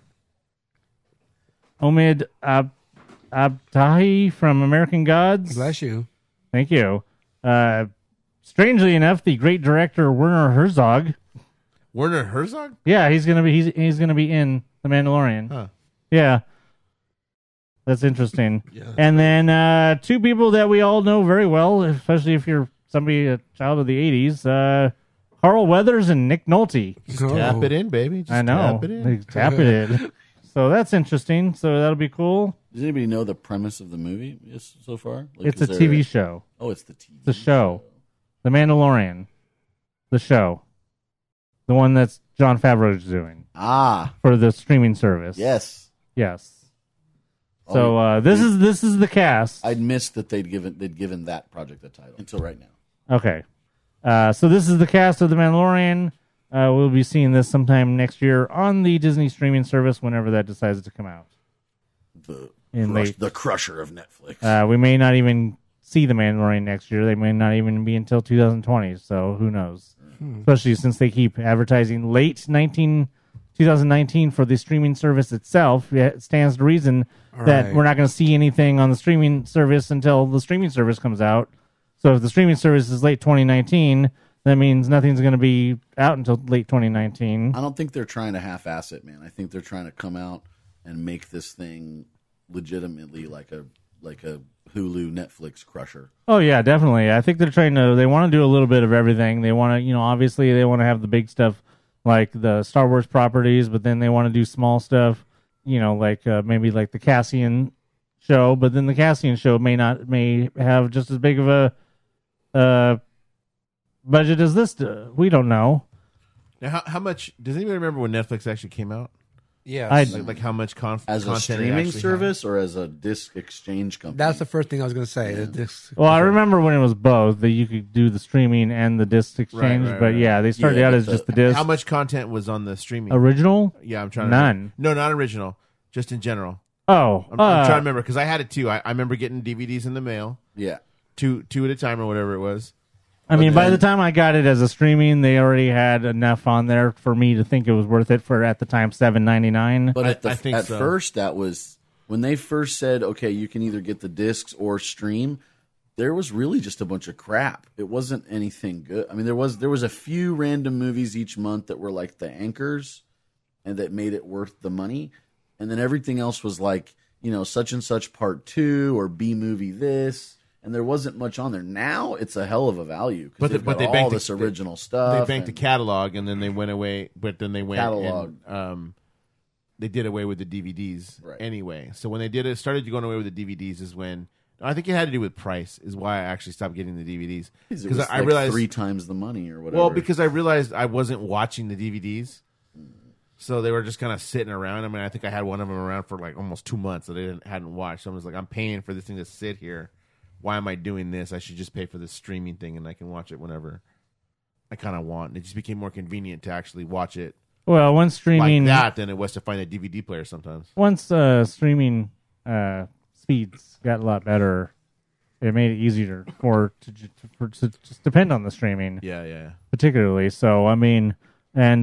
Omid Abtahi from American Gods. Bless you. Thank you. Strangely enough, the great director Werner Herzog. Werner Herzog? Yeah, he's gonna be in The Mandalorian. Huh. Yeah, that's interesting. Yeah, and then two people that we all know very well, especially if you're a child of the '80s, Carl Weathers and Nick Nolte. Tap it in, baby. Just I know. Tap it in. Tap it in. So that's interesting. So that'll be cool. Does anybody know the premise of the movie so far? It's a TV show. Oh, it's the TV. The show. The Mandalorian. The show. The one that's Jon Favreau's doing. Ah, For the streaming service. yes. Yes. Oh, So this is the cast. I'd missed that they'd given that project a title until right now. Okay. So this is the cast of The Mandalorian. We'll be seeing this sometime next year on the Disney streaming service whenever that decides to come out. The crusher of Netflix. We may not even see The Mandalorian next year. They may not even be until 2020, so who knows? Especially since they keep advertising late 2019 for the streaming service itself. It stands to reason that Right. we're not going to see anything on the streaming service until the streaming service comes out. So if the streaming service is late 2019, that means nothing's going to be out until late 2019. I don't think they're trying to half-ass it, man. I think they're trying to come out and make this thing legitimately like a Hulu Netflix crusher. Oh yeah, definitely. I think they want to do a little bit of everything. They want to, obviously they want to have the big stuff like the Star Wars properties, but then they want to do small stuff, like maybe like the Cassian show, but then the Cassian show may have just as big of a budget as this. We don't know. Now, how much does anybody remember when Netflix actually came out? Yes. Like how much As content a it streaming actually service or as a disc exchange company? That's the first thing I was going to say. Well, I remember when it was both, that you could do the streaming and the disc exchange, right, but right. yeah, they started Yeah, out but as just the disc. How much content was on the streaming? Original? Yeah, I'm trying to None. remember. No, not original. Just in general. Oh, I'm trying to remember because I had it too. I remember getting DVDs in the mail, Yeah. two at a time or whatever it was. I mean, by then- the time I got it as a streaming, they already had enough on there for me to think it was worth it for, at the time, $7.99. But I think at so. first, that was when they first said, okay, you can either get the discs or stream. There was really just a bunch of crap. It wasn't anything good. I mean, there was a few random movies each month that were like the anchors and that made it worth the money. And then everything else was like, such and such part 2 or B movie this. And there wasn't much on there. Now it's a hell of a value because they've got all this original stuff. They banked the catalog, and then they went away. But then they went Catalog. and they did away with the DVDs Right. anyway. So when they started going away with the DVDs is when I think it had to do with price. Is why I actually stopped getting the DVDs Because because I like realized 3 times the money or whatever. Well, because I realized I wasn't watching the DVDs, so they were just kind of sitting around. I mean, I think I had one of them around for like almost 2 months that I hadn't watched. So I was like, I'm paying for this thing to sit here why am I doing this? I should just pay for this streaming thing and I can watch it whenever I kind of want. And it just became more convenient to actually watch it Well, once streaming like that than it was to find a DVD player sometimes. once streaming speeds got a lot better, it made it easier to just depend on the streaming, Yeah. particularly. So I mean, I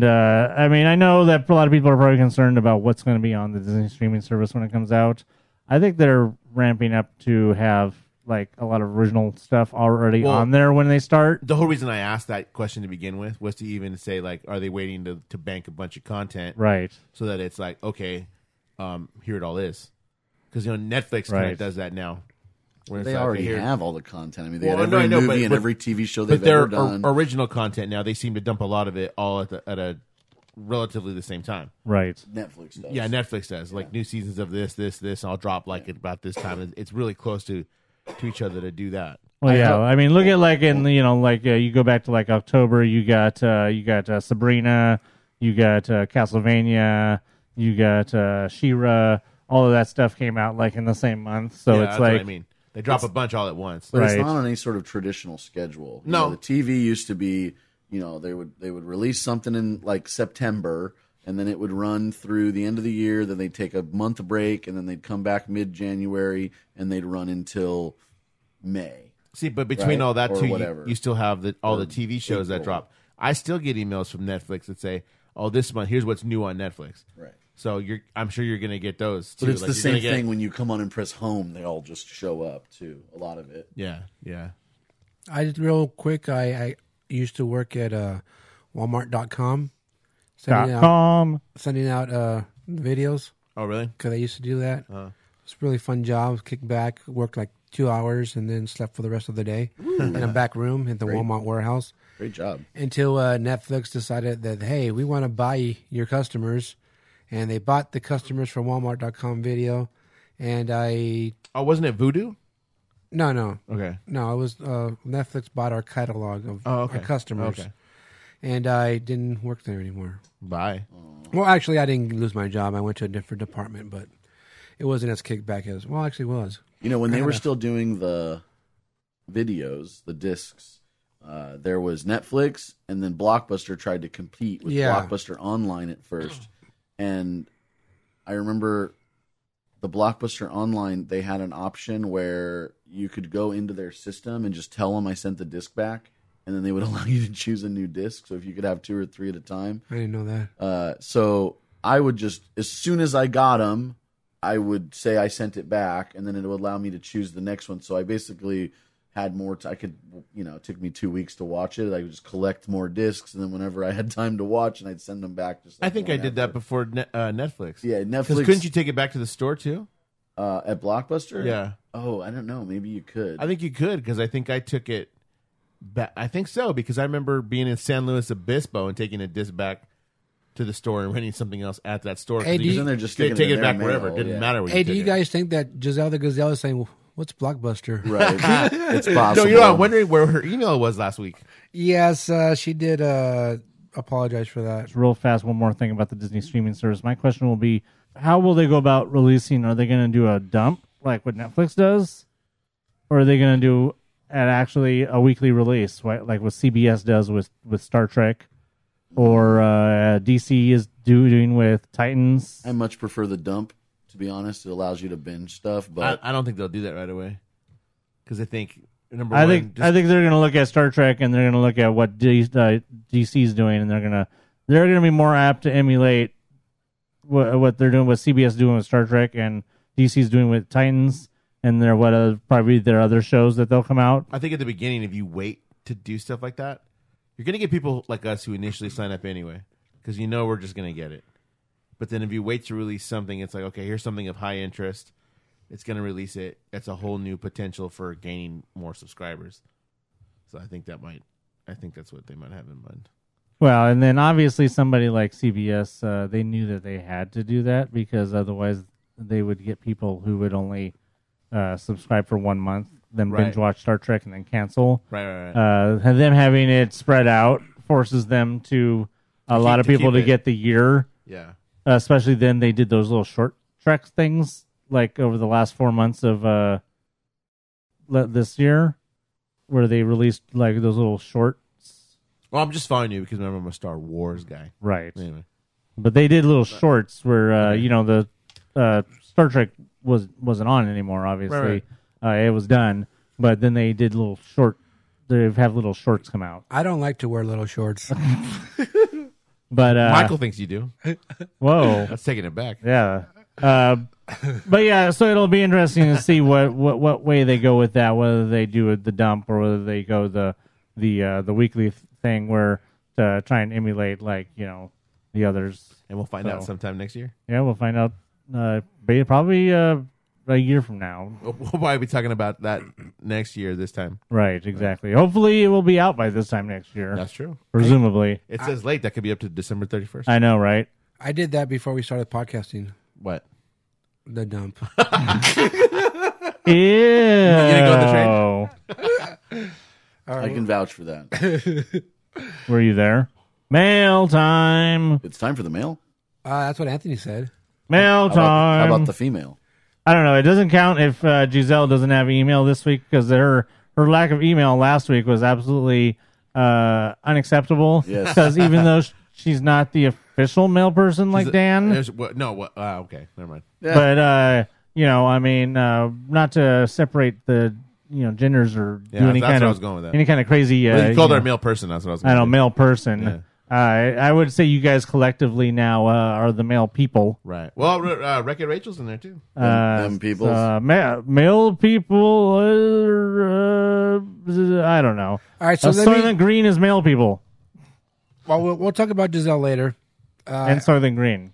know that a lot of people are probably concerned about what's going to be on the Disney streaming service when it comes out. I think they're ramping up to have like a lot of original stuff already on there when they start. The whole reason I asked that question to begin with was to even say, like, are they waiting to bank a bunch of content? Right. So that it's like, okay, here it all is. Because, Netflix kind of does that now. Where it's They like, already okay, have all the content. I mean, they Well, had no, I every know, movie and but- every TV show But they've their ever done. original content now, they seem to dump a lot of it all at a relatively the same time. Right. Netflix does. Yeah, Netflix does. Like new seasons of this, and I'll drop like at about this time. It's really close to each other to do that. Well, yeah. I mean, look at like in you go back to like October. You got Sabrina. You got Castlevania. You got She-Ra. All of that stuff came out like in the same month. So Yeah, it's that's like what I mean. They drop a bunch all at once. But it's Right. not on any sort of traditional schedule. No. The TV used to be, they would release something in like September, and then it would run through the end of the year. Then they'd take a month break, and then they'd come back mid-January, and they'd run until May. See, but between Right? all that Or too, whatever. you still have all the TV shows that April. drop. I still get emails from Netflix that say, "Oh, this month here's what's new on Netflix." Right. So I'm sure you're going to get those too. But it's Like, the you're same gonna get- thing when you come on and press home. They all just show up too. A lot of it. Yeah. I just real quick. I used to work at Walmart.com, sending out videos Oh, really? because I used to do that. It's a really fun job. Kick back, worked like 2 hours, and then slept for the rest of the day in a back room at the Walmart warehouse. Great job. Until Netflix decided that, hey, we want to buy your customers. And they bought the customers from Walmart.com video. And Oh, wasn't it Voodoo? no, Okay. it was Netflix bought our catalog of our customers. Okay. And I didn't work there anymore. Bye. Well, actually, I didn't lose my job. I went to a different department, but it wasn't as kickback as, well, actually it was. When they I were had a- still doing the videos, the discs, there was Netflix, and then Blockbuster tried to compete with Yeah. Blockbuster Online at first. And I remember the Blockbuster Online, they had an option where you could go into their system and just tell them I sent the disc back, and then they would allow you to choose a new disc. So if you could have 2 or 3 at a time. I didn't know that. So I would just, as soon as I got them, I would say I sent it back, and then it would allow me to choose the next one. So I basically had more. I could, it took me 2 weeks to watch it. I would just collect more discs, and then whenever I had time to watch, and I'd send them back. Just I think I did that before Netflix. Yeah, Because Netflix. couldn't you take it back to the store too? At Blockbuster? Yeah. Oh, I don't know. Maybe you could. I think you could because I think I took it back. I think so because I remember being in San Luis Obispo and taking a disc back to the store and renting something else at that store. Hey, 'Cause do you you- Then they're just could sticking take it it in back their wherever. It mail, didn't yeah. matter where Hey, you do you took it. guys think that Giselle the Gazelle is saying, what's Blockbuster? Right. It's possible. No, I'm wondering where her email was last week. Yes, she did apologize for that. Just real fast, one more thing about the Disney streaming service. My question will be, how will they go about releasing? Are they going to do a dump like what Netflix does? Or are they going to do actually a weekly release, like what CBS does with Star Trek? Or DC is doing with Titans? I much prefer the dump, to be honest. It allows you to binge stuff, but I don't think they'll do that right away because I think number I one, think they're going to look at Star Trek and they're going to look at what DC is doing, and they're going to be more apt to emulate what they're doing, what CBS is doing with Star Trek, and DC is doing with Titans, and probably their other shows that they'll come out. I think at the beginning, if you wait to do stuff like that, you're going to get people like us who initially sign up anyway because we're just going to get it. But then if you wait to release something, it's like, okay, here's something of high interest. It's going to release it. It's a whole new potential for gaining more subscribers. So I think that's what they might have in mind. Well, and then obviously somebody like CBS, they knew that they had to do that because otherwise they would get people who would only subscribe for 1 month, then Right. binge watch Star Trek and then cancel. Right. And them having it spread out forces them to a lot of people to keep it. get the year. Yeah. Especially then they did those little short trek things like over the last 4 months of this year, where they released like those little shorts. Well, I'm just following you because remember I'm a Star Wars guy. Right. Anyway. But they did little shorts where the Star Trek wasn't on anymore. Obviously, it was done. But then they did little short. They have little shorts come out. I don't like to wear little shorts. But Michael thinks you do. whoa, That's taking it back. yeah. But yeah, so it'll be interesting to see what way they go with that. Whether they do the dump or whether they go the weekly thing where to try and emulate like the others. And we'll find out sometime next year. Yeah, we'll find out probably a year from now. We'll probably be talking about that next year this time. Right, exactly. Hopefully it will be out by this time next year. That's true. Presumably. It says late. That could be up to December 31st. I know, right? I did that before we started podcasting. What? The dump. Ew. You didn't go on the I can vouch for that. Were you there? Mail time. It's time for the mail. That's what Anthony said. Mail time. How about the female? I don't know. It doesn't count if Giselle doesn't have email this week because her lack of email last week was absolutely unacceptable. Yes. Because even though she's not the official mail person like Dan, okay, never mind. Yeah. but I mean, not to separate the genders or Yeah, do any that's kind where I of was going with that. any kind of crazy. Well, you called her a male person. That's what I was. I know, do. male person. Yeah. I would say you guys collectively now are the male people. Right. Well, Wreck-It Rachel's in there too. Them peoples. Male people. I don't know. All right, so Soylent Green is male people, Well, we'll talk about Giselle later. and Soylent Green.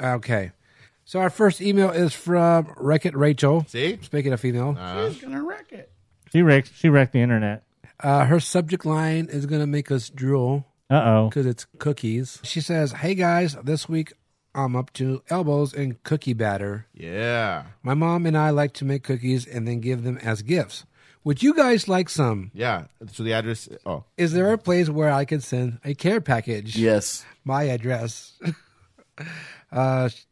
Okay. So our first email is from Wreck-It Rachel. See? Speaking of female. She's gonna wreck it. She wrecked the internet. Her subject line is going to make us drool Uh-oh. because it's cookies. She says, "Hey guys, this week I'm up to elbows in cookie batter. Yeah. My mom and I like to make cookies and then give them as gifts. Would you guys like some? Yeah. So the address. Oh. Is there a place where I can send a care package? Yes. My address.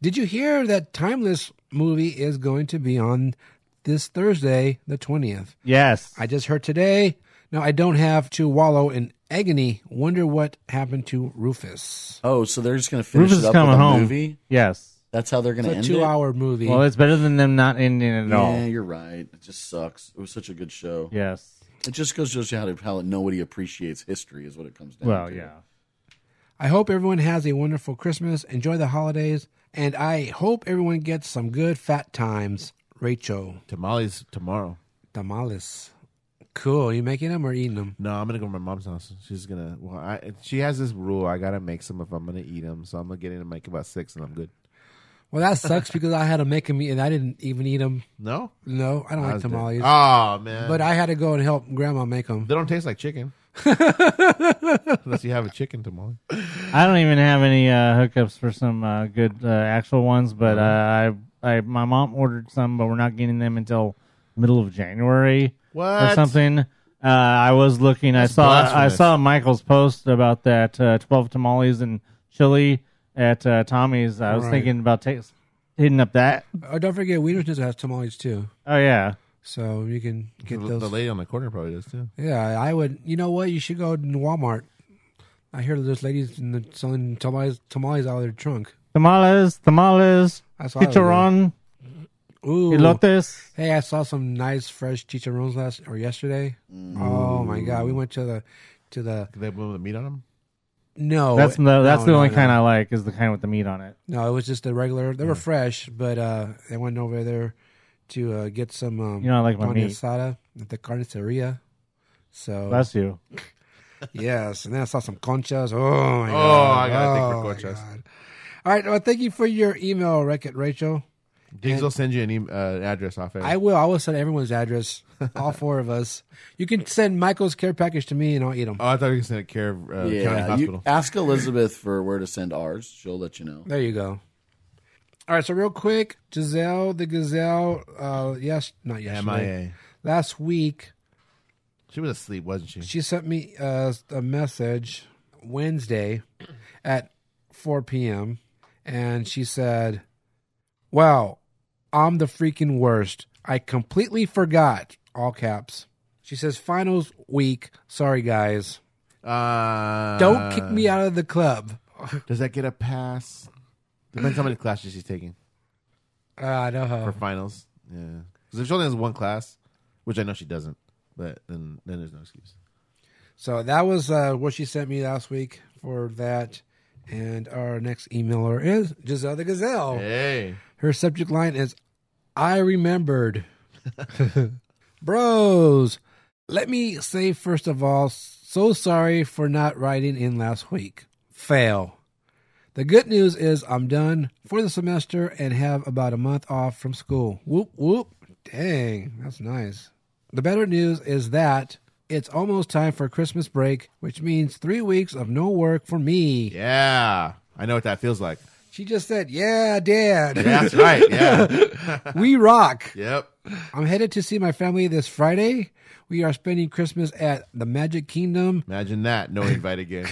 Did you hear that Timeless movie is going to be on this Thursday, the 20th? Yes. I just heard today. Now I don't have to wallow in agony. Wonder what happened to Rufus. Oh, so they're just gonna finish Rufus it is up with coming a home. movie? Yes. That's how they're gonna It's a end 2-hour movie. Well, it's better than them not ending it at all. Yeah, you're right. It just sucks. It was such a good show. Yes. It just goes to show you how nobody appreciates history is what it comes down Well, to. yeah. I hope everyone has a wonderful Christmas. Enjoy the holidays. And I hope everyone gets some good fat times. Rachel. Tamales tomorrow. Tamales. Cool. You making them or eating them? No, I'm gonna go to my mom's house. She's gonna. Well, she has this rule. I gotta make some if I'm gonna eat them. So I'm gonna get in and make about 6, and I'm good. Well, that sucks because I had to make them eat and I didn't even eat them. No. No, I don't like tamales. Oh man. But I had to go and help Grandma make them. they don't taste like chicken. Unless you have a chicken tamale. I don't even have any hookups for some good actual ones, but my mom ordered some, but we're not getting them until middle of January or What? something. I was looking. I blasphemous. saw Michael's post about that 12 tamales and chili at Tommy's. I was Right. thinking about hitting up that. Oh, don't forget, Wiener's has tamales too. Oh yeah, So you can get The those. lady on the corner probably does too. Yeah, I would. You know what? You should go to Walmart. I hear there's ladies selling tamales out of their trunk. tamales. That's what I would do. Chicharron. Ooh. Elotes. Hey, I saw some nice fresh chicharrones yesterday. Oh my god, we went to the Do they have one with the meat on them? no. That's the no, only no. kind I like is the kind with the meat on it. No, it was just the regular. They were fresh, but I went over there to get some. You know, I like my carne meat. asada at the carniceria. So Bless you. yes, and then I saw some conchas. Oh my god! Oh, I gotta think Oh, for my conchas. God. All right, well, thank you for your email, Wreck-It Rachel. Diggs will send you an address off air. I will. I will send everyone's address. All 4 of us. You can send Michael's care package to me, and I'll eat them. Oh, I thought you could send it care of county Yeah, hospital. you ask Elizabeth for where to send ours. She'll let you know. There you go. All right, so real quick, Giselle the Gazelle. Not yesterday. MIA. Last week, She was asleep, wasn't she? she sent me a message Wednesday at 4 p.m. and she said, "Wow, I'm the freaking worst. I completely forgot all caps. She says, finals week. Sorry, guys. Don't Don't kick me out of the club. Does that get a pass? Depends how many classes she's taking I know for how. finals. Yeah, because if she only has one class, which I know she doesn't, but then there's no excuse. So that was what she sent me last week for that. And our next emailer is Giselle the Gazelle. Hey, Her subject line is, I remembered. Bros, let me say first of all, so sorry for not writing in last week. Fail. The good news is I'm done for the semester and have about a month off from school. Whoop, whoop. Dang, that's nice. The better news is that it's almost time for Christmas break, which means 3 weeks of no work for me. yeah, I know what that feels like. She just said, yeah, Dad. Yeah, that's right. Yeah, We rock. yep. I'm headed to see my family this Friday. We are spending Christmas at the Magic Kingdom. Imagine that. No invite again.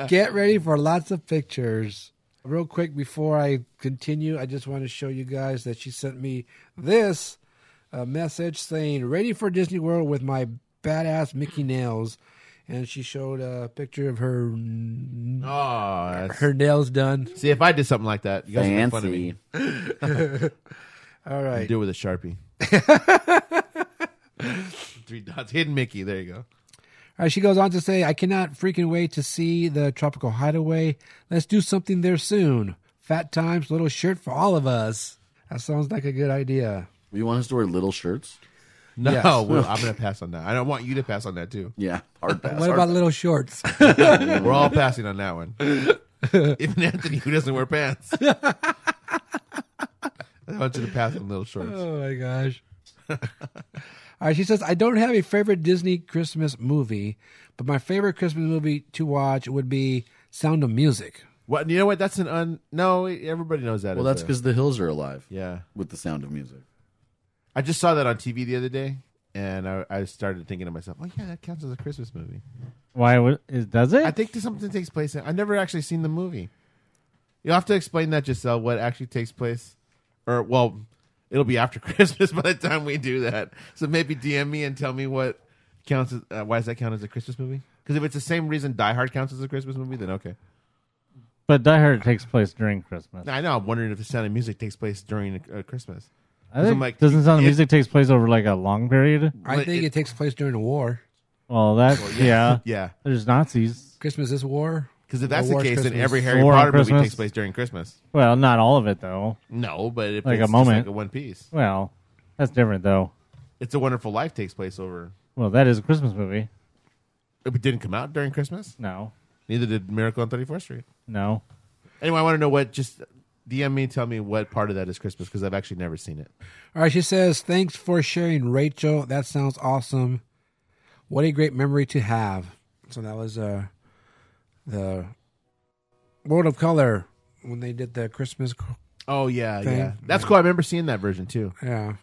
Get ready for lots of pictures. Real quick before I continue, I just want to show you guys that she sent me this message saying, ready for Disney World with my badass Mickey nails. And she showed a picture of her Oh, her nails done. see, if I did something like that, you guys would make fun of me. Fancy. All right. Do it with a Sharpie. 3 dots. Hidden Mickey. There you go. All right, she goes on to say, I cannot freaking wait to see the Tropical Hideaway. Let's do something there soon. Fat Times, little shirt for all of us. That sounds like a good idea. You want us to wear little shirts? No, Yes. well, I'm going to pass on that. I don't want you to pass on that, too. Yeah. Hard pass. What hard about pass. little shorts? We're all passing on that one. Even Anthony, who doesn't wear pants. I want you to pass on little shorts. Oh, my gosh. All right, she says, I don't have a favorite Disney Christmas movie, but my favorite Christmas movie to watch would be Sound of Music. What? You know what? That's no, everybody knows that. Well, that's because the hills are alive. Yeah. With the Sound of Music. I just saw that on TV the other day, and I started thinking to myself, oh, yeah, that counts as a Christmas movie. Does it? I think something takes place. I've never actually seen the movie. You'll have to explain that, Giselle, what actually takes place. Or, well, it'll be after Christmas by the time we do that. So maybe DM me and tell me what counts as, why does that count as a Christmas movie? Because if it's the same reason Die Hard counts as a Christmas movie, then okay. But Die Hard takes place during Christmas. I know. I'm wondering if the Sound of Music takes place during Christmas. I think I'm like, doesn't Sound of if- Music takes place over like a long period? I But think it takes place during the war. Well, that yeah. Yeah. There's Nazis. Christmas is war. Because if that's The the War's case, then Christmas. every Harry War on Potter movie Christmas. takes place during Christmas. Well, not all of it though. No, but if Like it's a moment. just like a One Piece. Well, that's different though. It's a Wonderful Life takes place over. Well, that is a Christmas movie. It didn't come out during Christmas. No, Neither did Miracle on 34th Street. no. Anyway, I want to know what. Just DM me, tell me what part of that is Christmas because I've actually never seen it. All right, she says, thanks for sharing, Rachel. That sounds awesome. What a great memory to have. So that was the World of Color when they did the Christmas. Oh yeah, Thing. yeah. That's cool. I remember seeing that version too. Yeah.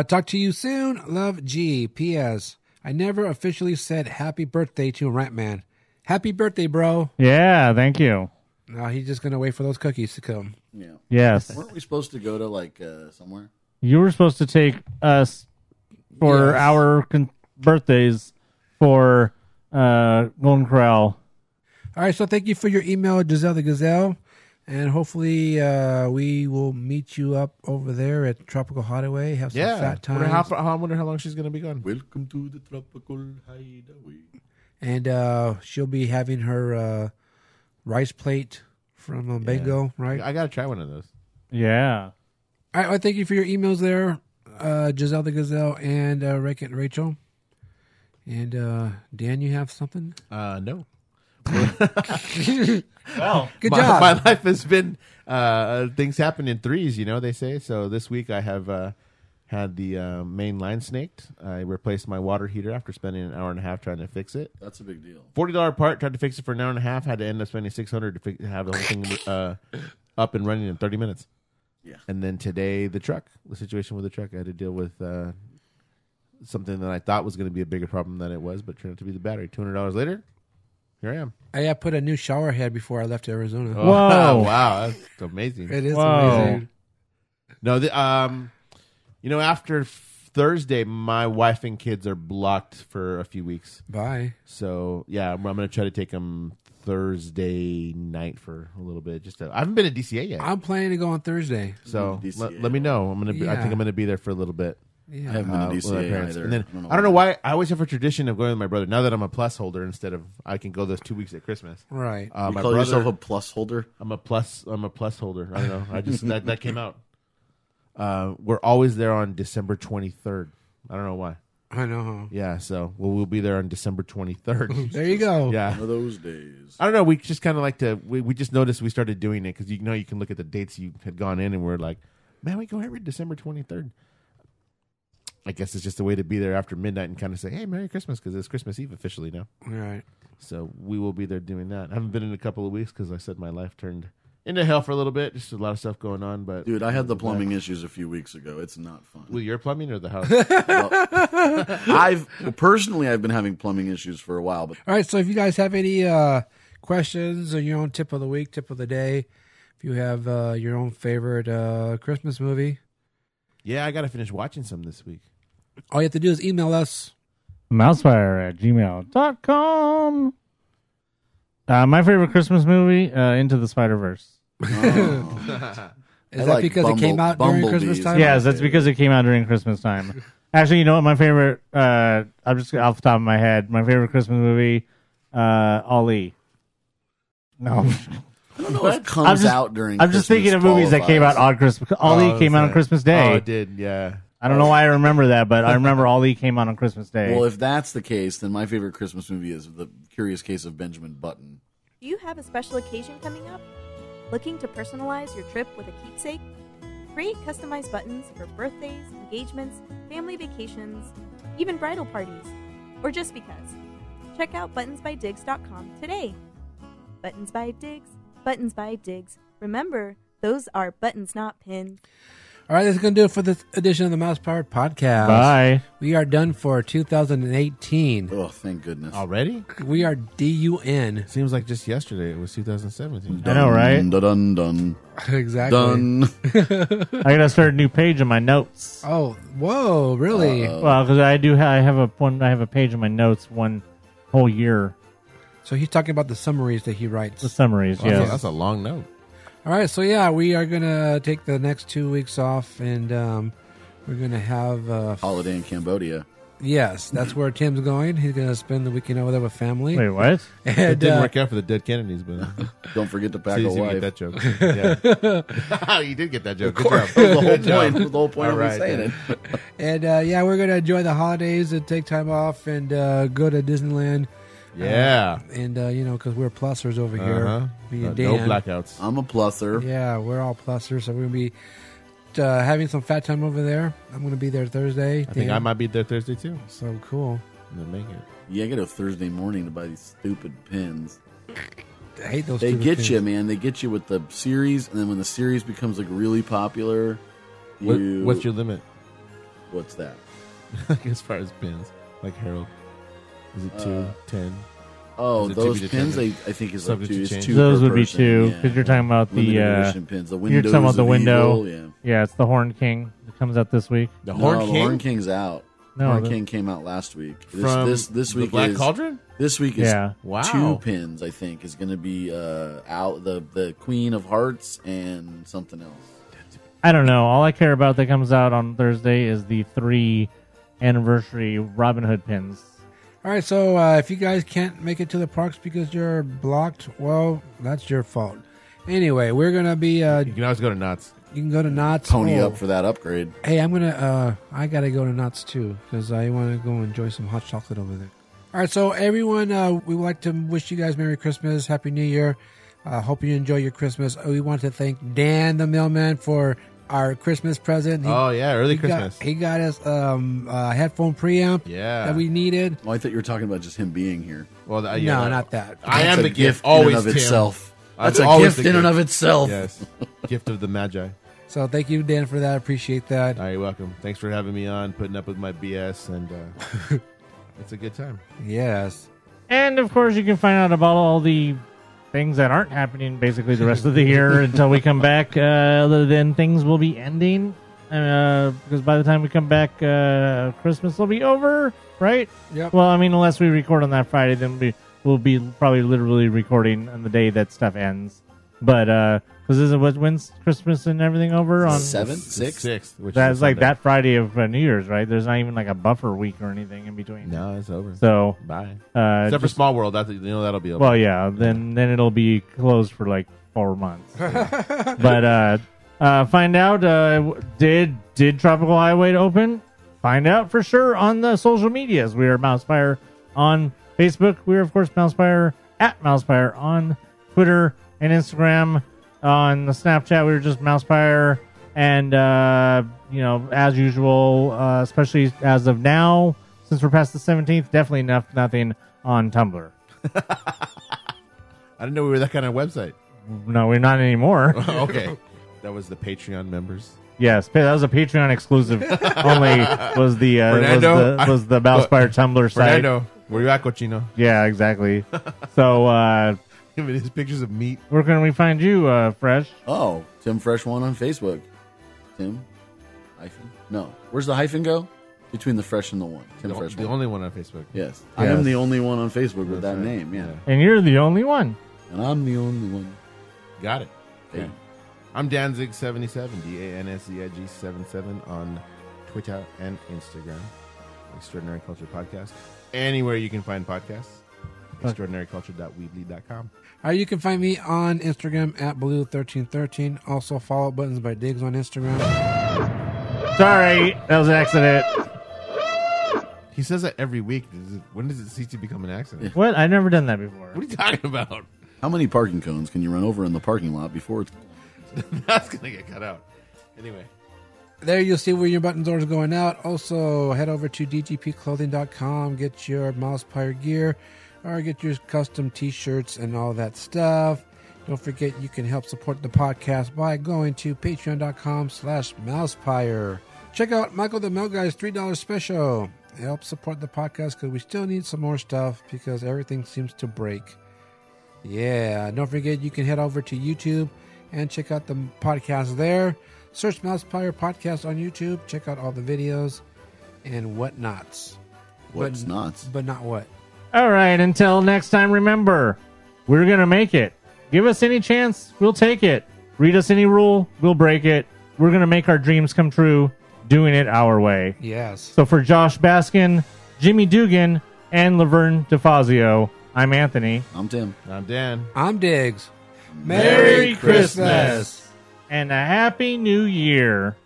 Talk to you soon. Love, G. P.S. I never officially said happy birthday to Rantman. Happy birthday, bro. Yeah, thank you. Now he's just going to wait for those cookies to come. Yeah. Yes, Weren't we supposed to go to like somewhere? you were supposed to take us for Yes. our birthdays for Golden Corral. All right, so thank you for your email, Giselle the Gazelle. And hopefully we will meet you up over there at Tropical Hideaway. Have some Yeah. fat I times. wonder how long she's gonna be gone. Welcome to the Tropical Hideaway. And she'll be having her rice plate from Bengo, right? I gotta try one of those. Yeah. All right, well, thank you for your emails there, Giselle the Gazelle and Rachel. And Dan, you have something? No. Well, Good my, job. My life has been things happen in threes, they say. So this week I have had the main line snaked. I replaced my water heater after spending an hour and a half trying to fix it. That's a big deal. $40 part. Tried to fix it for an hour and a half. Had to end up spending $600 to have the whole thing up and running in 30 minutes. Yeah. And then today the situation with the truck. I had to deal with something that I thought was going to be a bigger problem than it was, but turned out to be the battery. $200 later, here I am. I put a new shower head before I left Arizona. Whoa. Wow, that's amazing. It is Whoa. amazing. No, after Thursday, my wife and kids are blocked for a few weeks. Bye. So yeah, I'm going to try to take them Thursday night for a little bit. I haven't been to DCA yet. I'm planning to go on Thursday. So DCA. let me know. I think Yeah. I'm going to be there for a little bit. Yeah. I haven't been to With my DCA parents. either. And then, know I don't know why. why I always have a tradition of going with my brother. Now that I'm a plus holder, instead of I can go those 2 weeks at Christmas. Right. You My call brother, yourself a plus holder? I'm a plus holder. I don't know. I just that came out. We're always there on December 23rd. I don't know why. I know. Yeah, so we'll be there on December 23rd. There you go. Yeah. One of those days. I don't know. We just kind of like to. We just noticed we started doing it because you can look at the dates you had gone in, and we're like, man, we go every December 23rd. I guess it's just a way to be there after midnight and kind of say, hey, Merry Christmas, because it's Christmas Eve officially now. Right. So we will be there doing that. I haven't been in a couple of weeks because I said my life turned into hell for a little bit. Just a lot of stuff going on. But Dude, I had the plumbing issues a few weeks ago. It's not fun. with your plumbing or the house? Personally, I've been having plumbing issues for a while, but All right. So if you guys have any questions or your own tip of the week, tip of the day, if you have your own favorite Christmas movie, Yeah, I got to finish watching some this week. all you have to do is email us. MousePIRE@gmail.com. My favorite Christmas movie, Into the Spider-Verse. Is I that like because it came out during Bumblebees. Christmas time? Yes, that's because it came out during Christmas time. Actually, you know what? My favorite, I'm just off the top of my head, my favorite Christmas movie, Ali. No. I don't know if it comes out during I'm just thinking of movies that came out on Christmas. Ali came out on Christmas Day. Oh, it did, yeah. I don't know why I remember that, but I remember Ali came out on Christmas Day. Well, if that's the case, then my favorite Christmas movie is The Curious Case of Benjamin Button. Do you have a special occasion coming up? Looking to personalize your trip with a keepsake? Create customized buttons for birthdays, engagements, family vacations, even bridal parties, or just because. Check out buttonsbydiggs.com today. Buttons by Diggs, Buttons by Diggs. Remember, those are buttons, not pins. All right, that's going to do it for this edition of the MousePIRE Podcast. Bye. We are done for 2018. Oh, thank goodness. Already? We are DUN. Seems like just yesterday it was 2017. I know, right? Dun, dun, Exactly. dun. I gotta start a new page in my notes. Oh, whoa, really? Well, because I have a page in my notes one whole year. So he's talking about the summaries that he The writes. summaries, Wow, yes. that's a long note. All right, so yeah, we are going to take the next 2 weeks off, and we're going to have... Holiday in Cambodia. yes, that's where Tim's going. He's going to spend the weekend over there with family. Wait, what? And, It didn't work out for the dead Kennedys, but Don't forget to pack see a if you wife. get that joke. Yeah. You did get that joke. Good job. That was the whole point. The whole point All of me right, saying then. it. And yeah, we're going to enjoy the holidays and take time off and go to Disneyland. Yeah. And, because we're plussers over here. Uh-huh. Me and No Dan. blackouts. I'm a plusser. Yeah, we're all plussers, so we're going to be having some fat time over there. I'm going to be there Thursday. I think I might be there Thursday too. So cool. I'm gonna make it. Yeah, I get a Thursday morning to buy these stupid pins. I hate those They stupid get things. you, man. They get you with the series, and then when the series becomes like really popular, What's your limit what's that? as far as pins? Like Harold, is it 2, 10? Oh, Is it to those be pins, determined? I think is like Subject two. to It's change. two Those per would be person, two, yeah. because you're talking about the Limited edition pins. The you're windows talking about the of window. Evil, Yeah, it's the Horn King that comes out this week. The No, Horn the King Horn King's out. No, Horn the- King came out last week. from This the week Black is Cauldron. this week is Yeah. Wow. 2 pins. I think is going to be out the Queen of Hearts and something else. I don't know. All I care about that comes out on Thursday is the 3 anniversary Robin Hood pins. All right, so if you guys can't make it to the parks because you're blocked, well, that's your fault. Anyway, we're going to be... You can always go to Knott's. you can go to Knott's. Pony Oh. up for that upgrade. Hey, I'm going to... I got to go to Knott's, too, because I want to go enjoy some hot chocolate over there. All right, so everyone, we would like to wish you guys Merry Christmas, Happy New Year. Hope you enjoy your Christmas. We want to thank Dan, the mailman, for our Christmas present. Oh yeah, early he Christmas. He got us a headphone preamp Yeah. that we needed. Well, I thought you were talking about just him being here. Well, No, not that. I That's am a the gift. in and Always of Tim. itself. I'm That's a always gift the in and gift. of itself. Yes. Gift of the Magi. So thank you, Dan, for that. Appreciate that. All right, you're welcome. Thanks for having me on, putting up with my BS, and it's a good time. Yes. And of course, you can find out about all the things that aren't happening basically the rest of the year until we come back. Other than things will be ending. Because by the time we come back, Christmas will be over, right? Yep. Well, I mean, unless we record on that Friday, then we'll be probably literally recording on the day that stuff ends. But because when's Christmas and everything over on 7th, 6th. 6th. Which That's is like Sunday. that Friday of New Year's, right? There's not even like a buffer week or anything in between. No, it's over. So, Bye. Except for Small World. That'll be over. well, yeah. Then it'll be closed for like 4 months. But find out did Tropical Highway open? Find out for sure on the social medias. We are MousePIRE on Facebook. We are of course MousePIRE at MousePIRE on Twitter and Instagram. On the Snapchat, we were just MousePIRE, and as usual, especially as of now, since we're past the 17th, definitely nothing on Tumblr. I didn't know we were that kind of website. No, we're not anymore. Okay. That was the Patreon members. Yes, that was a Patreon exclusive. Only was the Fernando, was the MousePIRE Tumblr site. Fernando, where you at, Cochino? Yeah, exactly. So Give me these pictures of meat. where can we find you, Fresh? Oh, Tim Fresh 1 on Facebook. Tim hyphen. No, where's the hyphen go? Between the Fresh and the 1. Tim Fresh The 1. only one on Facebook. Yes. I am the only one on Facebook with that right. name. Yeah. And you're the only one. And I'm the only one. Got it. Hey. Yeah. I'm Danzig77, DANSZIG77 on Twitter and Instagram. Extraordinary Culture Podcast. Anywhere you can find podcasts. Extraordinaryculture.weebly.com. You can find me on Instagram at Blue1313. Also, follow buttons by Diggs on Instagram. Sorry, that was an accident. He says that every week. When does it cease to become an accident? What? I've never done that before. What are you talking about? How many parking cones can you run over in the parking lot before it's... That's going to get cut out. Anyway. There you'll see where your buttons are going out. Also, head over to dgpclothing.com, get your MousePIRE gear, or get your custom t-shirts and all that stuff. Don't forget you can help support the podcast by going to patreon.com/MousePIRE. Check out Michael the Milk Guy's $3 special. Help support the podcast because we still need some more stuff because everything seems to break. Yeah, don't forget you can head over to YouTube and check out the podcast there. Search MousePIRE Podcast on YouTube. Check out all the videos and whatnots. What's nuts? But not what. All right, until next time, remember, we're going to make it. Give us any chance, we'll take it. Read us any rule, we'll break it. We're going to make our dreams come true, doing it our way. Yes. So for Josh Baskin, Jimmy Dugan, and Laverne DeFazio, I'm Anthony. I'm Tim. I'm Dan. I'm Diggs. Merry Christmas and a Happy New Year.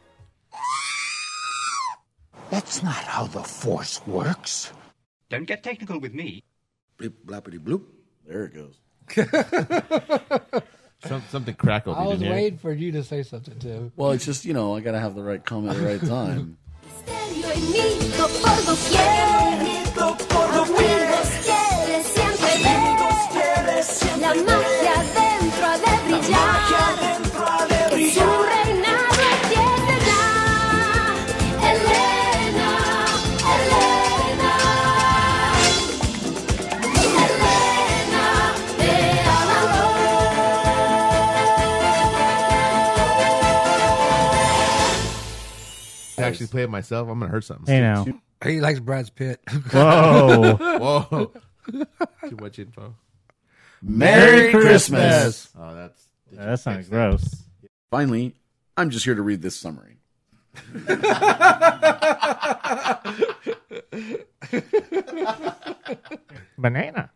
That's not how the Force works. Don't get technical with me. Blip, blappity, bloop. There it goes. Something crackled. I You was didn't hear it? waiting for you to say something, too. Well, it's just, I got to have the right comment at the right time. Misterio y mito por doquier. Amigos quieres siempre ver. La magia dentro ha de brillar. Que su reinado empiece ya. Elena, Elena, Elena de To actually play it myself, I'm going to hurt something. Hey now. He likes Brad Pitt. Whoa. Whoa. Too much info. Merry Christmas! Oh, that's... That sounds gross. Finally, I'm just here to read this summary. Banana.